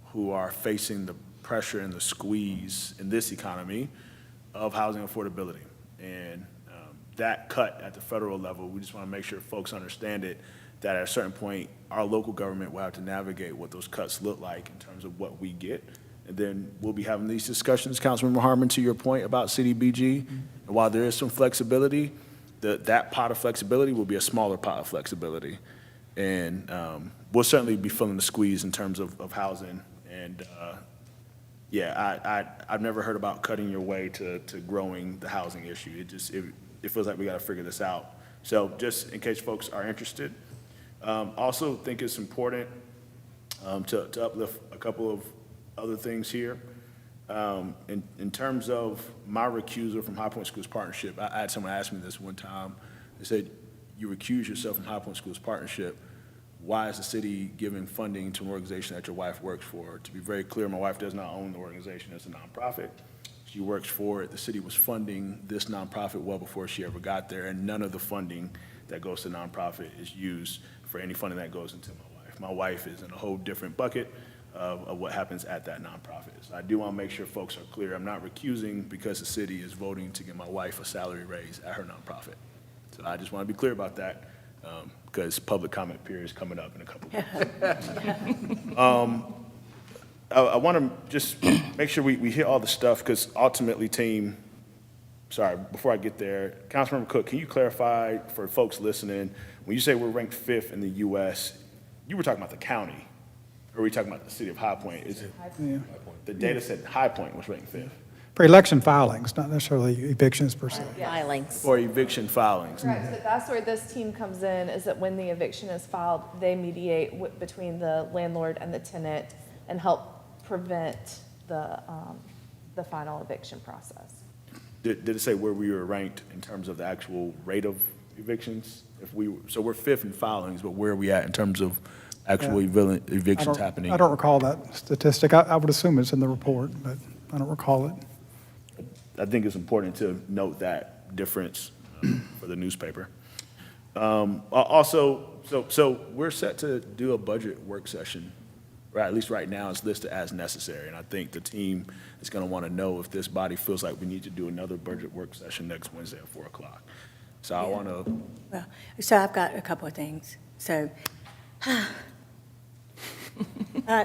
who are facing the pressure and the squeeze in this economy of housing affordability. And that cut at the federal level, we just want to make sure folks understand it, that at a certain point, our local government will have to navigate what those cuts look like in terms of what we get. And then we'll be having these discussions, Councilmember Harmon, to your point about CDBG. And while there is some flexibility, that pot of flexibility will be a smaller pot of flexibility. And we'll certainly be feeling the squeeze in terms of housing. And I've never heard about cutting your way to growing the housing issue. It feels like we got to figure this out. So just in case folks are interested, also think it's important to uplift a couple of other things here. In terms of my recusal from High Point Schools Partnership, I had someone ask me this one time. They said, you recuse yourself from High Point Schools Partnership. Why is the city giving funding to an organization that your wife works for? To be very clear, my wife does not own the organization. It's a nonprofit. She works for it. The city was funding this nonprofit well before she ever got there, and none of the funding that goes to the nonprofit is used for any funding that goes into my wife. My wife is in a whole different bucket of what happens at that nonprofit. So I do want to make sure folks are clear. I'm not recusing because the city is voting to give my wife a salary raise at her nonprofit. So I just want to be clear about that because public comment period is coming up in a couple of weeks. I want to just make sure we hit all the stuff because ultimately, team, sorry, before I get there, Councilmember Cook, can you clarify for folks listening, when you say we're ranked 5th in the U.S., you were talking about the county. Or are we talking about the city of High Point? Is it, the data said High Point was ranked 5th For election filings, not necessarily evictions per se. Filings. for eviction filings. Right, so that's where this team comes in, is that when the eviction is filed, they mediate between the landlord and the tenant and help prevent the final eviction process. Did it say where we were ranked in terms of the actual rate of evictions? So we're 5th in filings, but where are we at in terms of actual evictions happening? I don't recall that statistic. I would assume it's in the report, but I don't recall it. I think it's important to note that difference for the newspaper. Also, so we're set to do a budget work session, right? At least right now, it's listed as necessary. And I think the team is going to want to know if this body feels like we need to do another budget work session next Wednesday at 4 o'clock. So I want to, Well, so I've got a couple of things. So,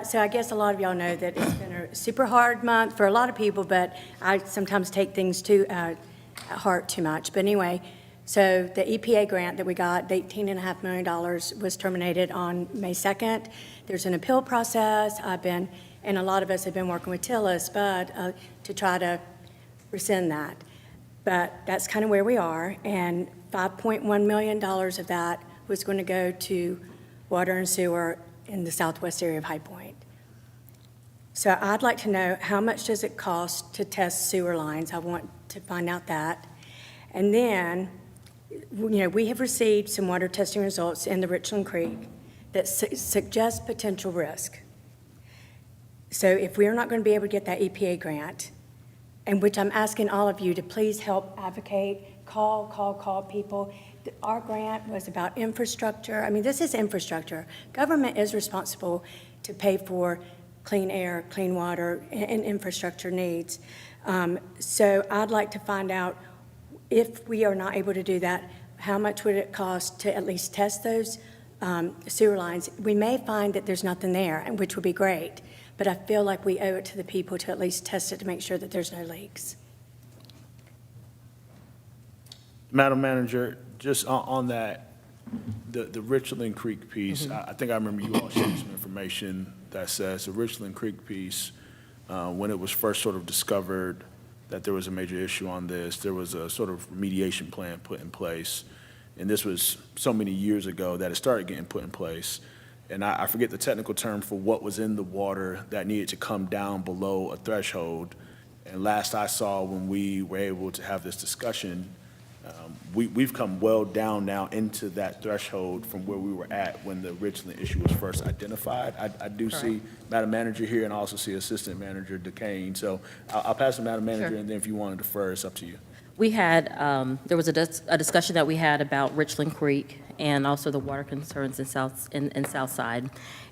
so I guess a lot of y'all know that it's been a super hard month for a lot of people, but I sometimes take things too at heart too much. But anyway, so the EPA grant that we got, the $18.5 million, was terminated on May 2nd. There's an appeal process. And a lot of us have been working with Tillis, but to try to rescind that. But that's kind of where we are, and $5.1 million of that was going to go to water and sewer in the southwest area of High Point. So I'd like to know, how much does it cost to test sewer lines? I want to find out that. And then, we have received some water testing results in the Richland Creek that suggest potential risk. So if we are not going to be able to get that EPA grant, and which I'm asking all of you to please help advocate, call people. Our grant was about infrastructure. I mean, this is infrastructure. Government is responsible to pay for clean air, clean water, and infrastructure needs. So I'd like to find out, if we are not able to do that, how much would it cost to at least test those sewer lines? We may find that there's nothing there, and which would be great. But I feel like we owe it to the people to at least test it to make sure that there's no leaks. Madam Manager, just on that, the Richland Creek piece, I think I remember you all sharing some information that says the Richland Creek piece, when it was first sort of discovered that there was a major issue on this, there was a sort of remediation plan put in place. And this was so many years ago that it started getting put in place. And I forget the technical term for what was in the water that needed to come down below a threshold. And last I saw, when we were able to have this discussion, we've come well down now into that threshold from where we were at when the Richland issue was first identified. I do see Madam Manager here, and I also see Assistant Manager DeCane. So I'll pass to Madam Manager, and then if you want to defer, it's up to you. We had, there was a discussion that we had about Richland Creek and also the water concerns in Southside.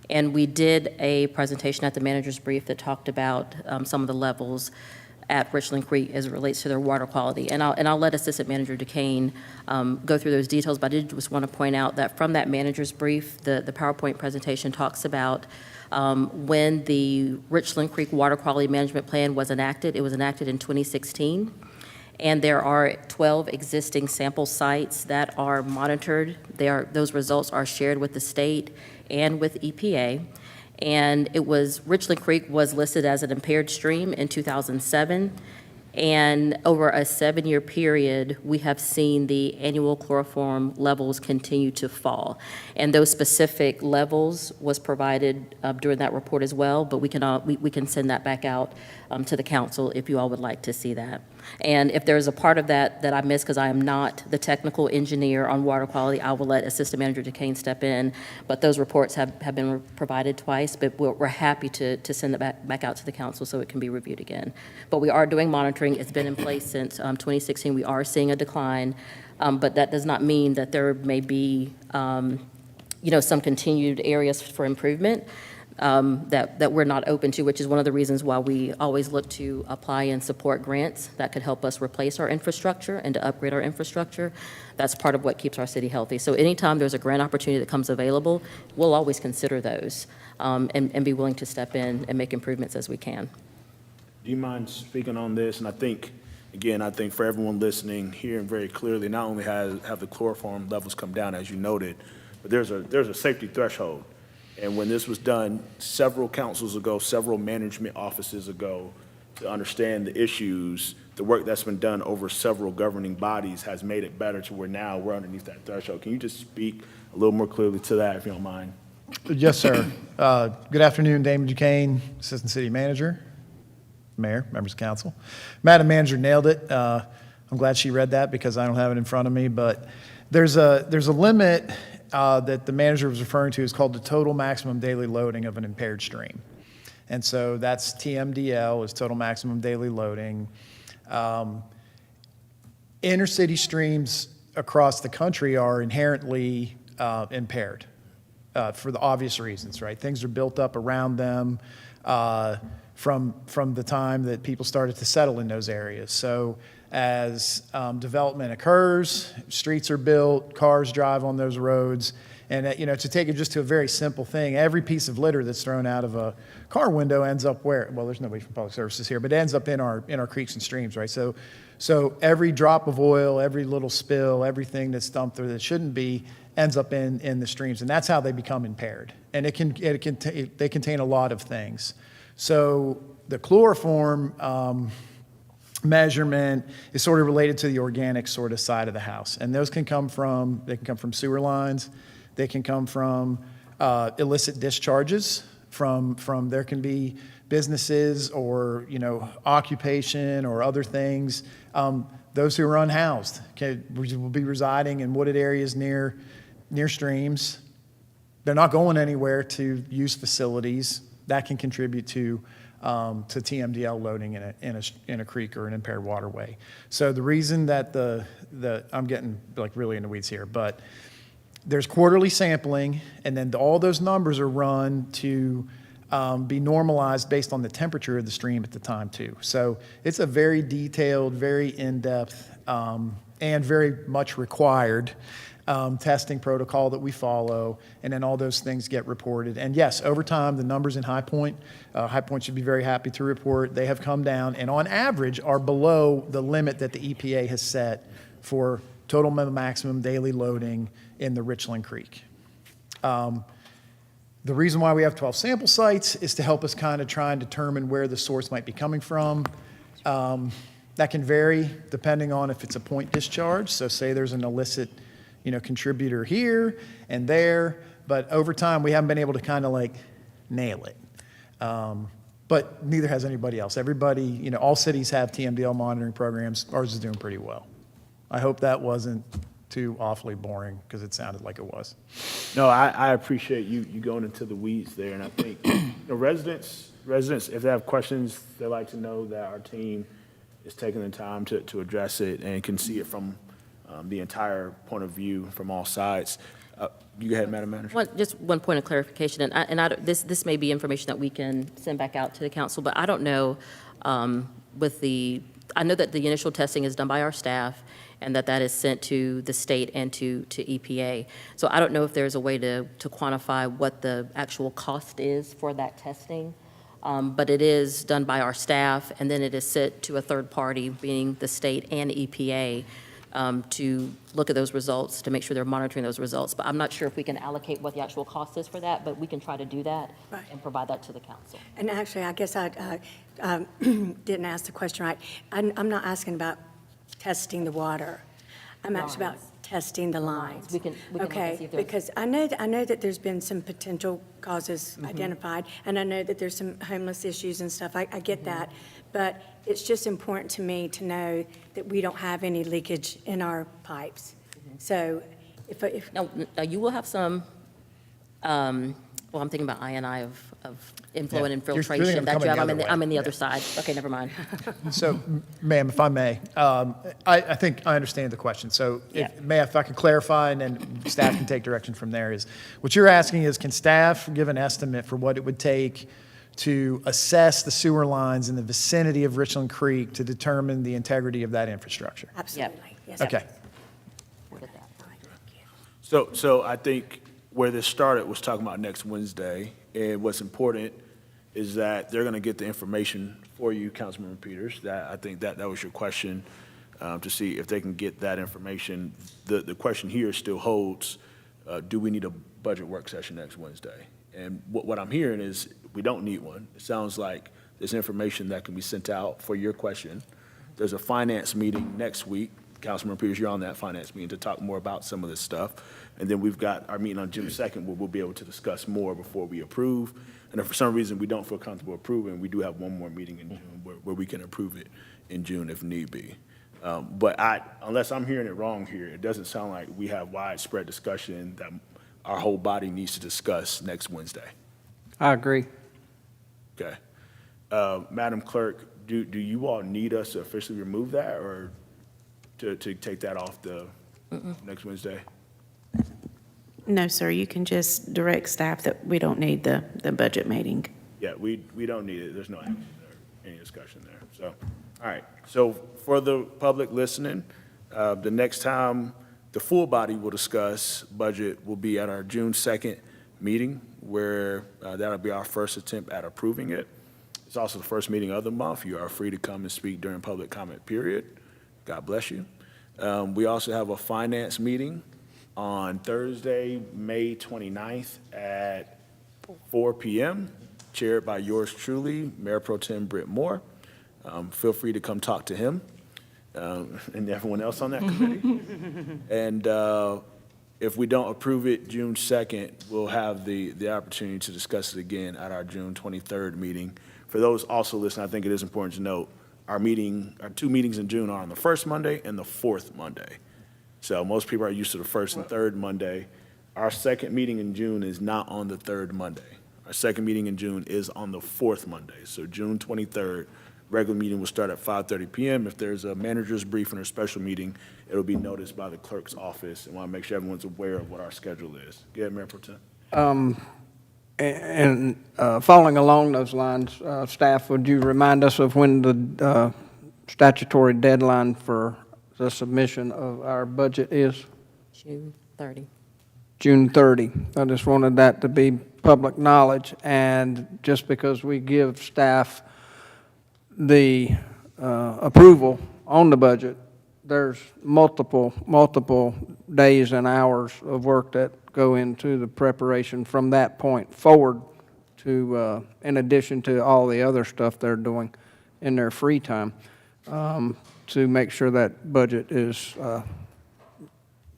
And we did a presentation at the manager's brief that talked about some of the levels at Richland Creek as it relates to their water quality. And I'll let Assistant Manager DeCane go through those details, but I did just want to point out that from that manager's brief, the PowerPoint presentation talks about when the Richland Creek Water Quality Management Plan was enacted. It was enacted in 2016. And there are 12 existing sample sites that are monitored. Those results are shared with the state and with EPA. And Richland Creek was listed as an impaired stream in 2007. And over a 7-year period, we have seen the annual chloroform levels continue to fall. And those specific levels was provided during that report as well, but we can send that back out to the council if you all would like to see that. And if there's a part of that I missed, because I am not the technical engineer on water quality, I will let Assistant Manager DeCane step in. But those reports have been provided twice, but we're happy to send it back out to the council so it can be reviewed again. But we are doing monitoring. It's been in place since 2016. We are seeing a decline, but that does not mean that there may be, some continued areas for improvement. That we're not open to, which is one of the reasons why we always look to apply and support grants that could help us replace our infrastructure and to upgrade our infrastructure. That's part of what keeps our city healthy. So anytime there's a grant opportunity that comes available, we'll always consider those and be willing to step in and make improvements as we can. Do you mind speaking on this? And I think for everyone listening, hearing very clearly, not only have the chloroform levels come down, as you noted, but there's a safety threshold. And when this was done several councils ago, several management offices ago, to understand the issues, the work that's been done over several governing bodies has made it better to where now we're underneath that threshold. Can you just speak a little more clearly to that, if you don't mind? Yes, sir. Good afternoon, Damon Duquesne, Assistant City Manager, Mayor, members of council. Madam Manager nailed it. I'm glad she read that because I don't have it in front of me, but there's a limit that the manager was referring to is called the total maximum daily loading of an impaired stream. And so that's TMDL, is total maximum daily loading. Inner-city streams across the country are inherently impaired for the obvious reasons, right? Things are built up around them from the time that people started to settle in those areas. So as development occurs, streets are built, cars drive on those roads, and to take it just to a very simple thing, every piece of litter that's thrown out of a car window ends up where? Well, there's nobody from Public Services here, but it ends up in our creeks and streams, right? So every drop of oil, every little spill, everything that's dumped there that shouldn't be ends up in the streams, and that's how they become impaired. And they contain a lot of things. So the chloroform measurement is sort of related to the organic sort of side of the house, and those can come from sewer lines. They can come from illicit discharges from there can be businesses or occupation or other things. Those who are unhoused will be residing in wooded areas near streams. They're not going anywhere to use facilities. That can contribute to TMDL loading in a creek or an impaired waterway. So the reason that I'm getting really in the weeds here, but there's quarterly sampling, and then all those numbers are run to be normalized based on the temperature of the stream at the time too. So it's a very detailed, very in-depth, and very much required testing protocol that we follow, and then all those things get reported. And yes, over time, the numbers in High Point should be very happy to report, they have come down and on average are below the limit that the EPA has set for total maximum daily loading in the Richland Creek. The reason why we have 12 sample sites is to help us kind of try and determine where the source might be coming from. That can vary depending on if it's a point discharge. So say there's an illicit contributor here and there, but over time we haven't been able to kind of nail it. But neither has anybody else. Everybody, all cities have TMDL monitoring programs. Ours is doing pretty well. I hope that wasn't too awfully boring because it sounded like it was. No, I appreciate you going into the weeds there, and I think residents, if they have questions, they like to know that our team is taking the time to address it and can see it from the entire point of view from all sides. You go ahead, Madam Manager. Just one point of clarification, this may be information that we can send back out to the council, but I don't know I know that the initial testing is done by our staff and that is sent to the state and to EPA. So I don't know if there's a way to quantify what the actual cost is for that testing, but it is done by our staff, and then it is sent to a third party, being the state and EPA, to look at those results, to make sure they're monitoring those results. But I'm not sure if we can allocate what the actual cost is for that, but we can try to do that and provide that to the council. And actually, I guess I didn't ask the question right. I'm not asking about testing the water. I'm actually about testing the lines. We can look and see if there's. Because I know that there's been some potential causes identified, and I know that there's some homeless issues and stuff. I get that, but it's just important to me to know that we don't have any leakage in our pipes. So if Now, you will have some, I'm thinking about I&I of inflow and infiltration that you have. I'm in the other side. Okay, never mind. So, ma'am, if I may, I think I understand the question. So, if I could clarify, and then staff can take direction from there, is what you're asking is, can staff give an estimate for what it would take to assess the sewer lines in the vicinity of Richland Creek to determine the integrity of that infrastructure? absolutely. Yes, Okay. We'll get that. So I think where this started was talking about next Wednesday, and what's important is that they're going to get the information for you, Councilmember Peters. That I think that was your question, to see if they can get that information. The question here still holds: do we need a budget work session next Wednesday? And what I'm hearing is we don't need one. It sounds like there's information that can be sent out for your question. There's a finance meeting next week. Councilman Peters, you're on that finance meeting to talk more about some of this stuff. And then we've got our meeting on June 2nd where we'll be able to discuss more before we approve. And if for some reason we don't feel comfortable approving, we do have one more meeting in June where we can approve it in June if need be. But unless I'm hearing it wrong here, it doesn't sound like we have widespread discussion that our whole body needs to discuss next Wednesday. I agree. Okay. Madam Clerk, do you all need us to officially remove that or to take that off the next Wednesday? No, sir, you can just direct staff that we don't need the budget meeting. Yeah, we don't need it. There's no action there, any discussion there. So, all right. So for the public listening, the next time the full body will discuss budget will be at our June 2nd meeting, where that'll be our first attempt at approving it. It's also the first meeting of the month. You are free to come and speak during public comment period. God bless you. We also have a finance meeting on Thursday, May 29th at 4 p.m., chaired by yours truly, Mayor Pro Tem Britt Moore. Feel free to come talk to him and everyone else on that committee. And if we don't approve it June 2nd, we'll have the opportunity to discuss it again at our June 23rd meeting. For those also listening, I think it is important to note, our two meetings in June are on the first Monday and the fourth Monday. So most people are used to the first and third Monday. Our second meeting in June is not on the third Monday. Our second meeting in June is on the fourth Monday. So June 23rd, regular meeting will start at 5:30 p.m. If there's a manager's briefing or special meeting, it'll be noticed by the clerk's office. And want to make sure everyone's aware of what our schedule is. Go ahead, Mayor Pro Tem. And following along those lines, staff, would you remind us of when the statutory deadline for the submission of our budget is? June 30. June 30. I just wanted that to be public knowledge, and just because we give staff the approval on the budget, there's multiple days and hours of work that go into the preparation from that point forward to, in addition to all the other stuff they're doing in their free time, to make sure that budget is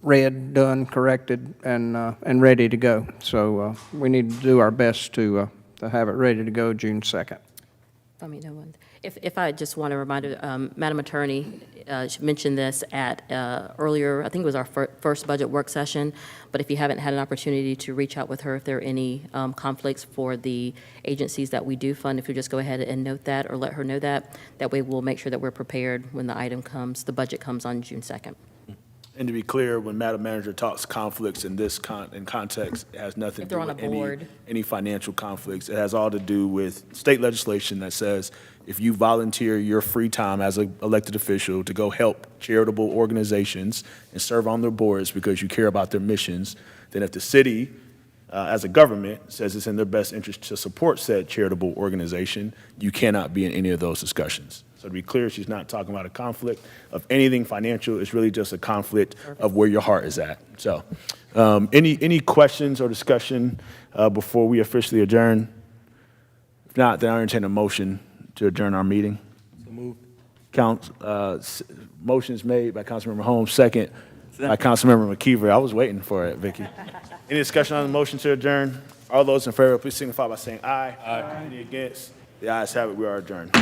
read, done, corrected, and ready to go. So we need to do our best to have it ready to go June 2nd. Let me know when. If I just want to remind, Madam Attorney she mentioned this at earlier, I think it was our first budget work session, but if you haven't had an opportunity to reach out with her, if there are any conflicts for the agencies that we do fund, if you just go ahead and note that or let her know that way we'll make sure that we're prepared when the item comes, the budget comes on June 2nd. And to be clear, when Madam Manager talks conflicts in this in context, it has nothing If to they're do on with a board. any financial conflicts. It has all to do with state legislation that says if you volunteer your free time as an elected official to go help charitable organizations and serve on their boards because you care about their missions, then if the city, as a government, says it's in their best interest to support said charitable organization, you cannot be in any of those discussions. So to be clear, she's not talking about a conflict of anything financial. It's really just a conflict of where your heart is at. So any questions or discussion before we officially adjourn? If not, then I entertain a motion to adjourn our meeting. So moved. Motion's made by Councilmember Holmes, second by Councilmember McKeever. I was waiting for it, Vicky. Any discussion on the motion to adjourn? All those in favor, please signify by saying aye. Aye. Any against? The ayes have it. We are adjourned.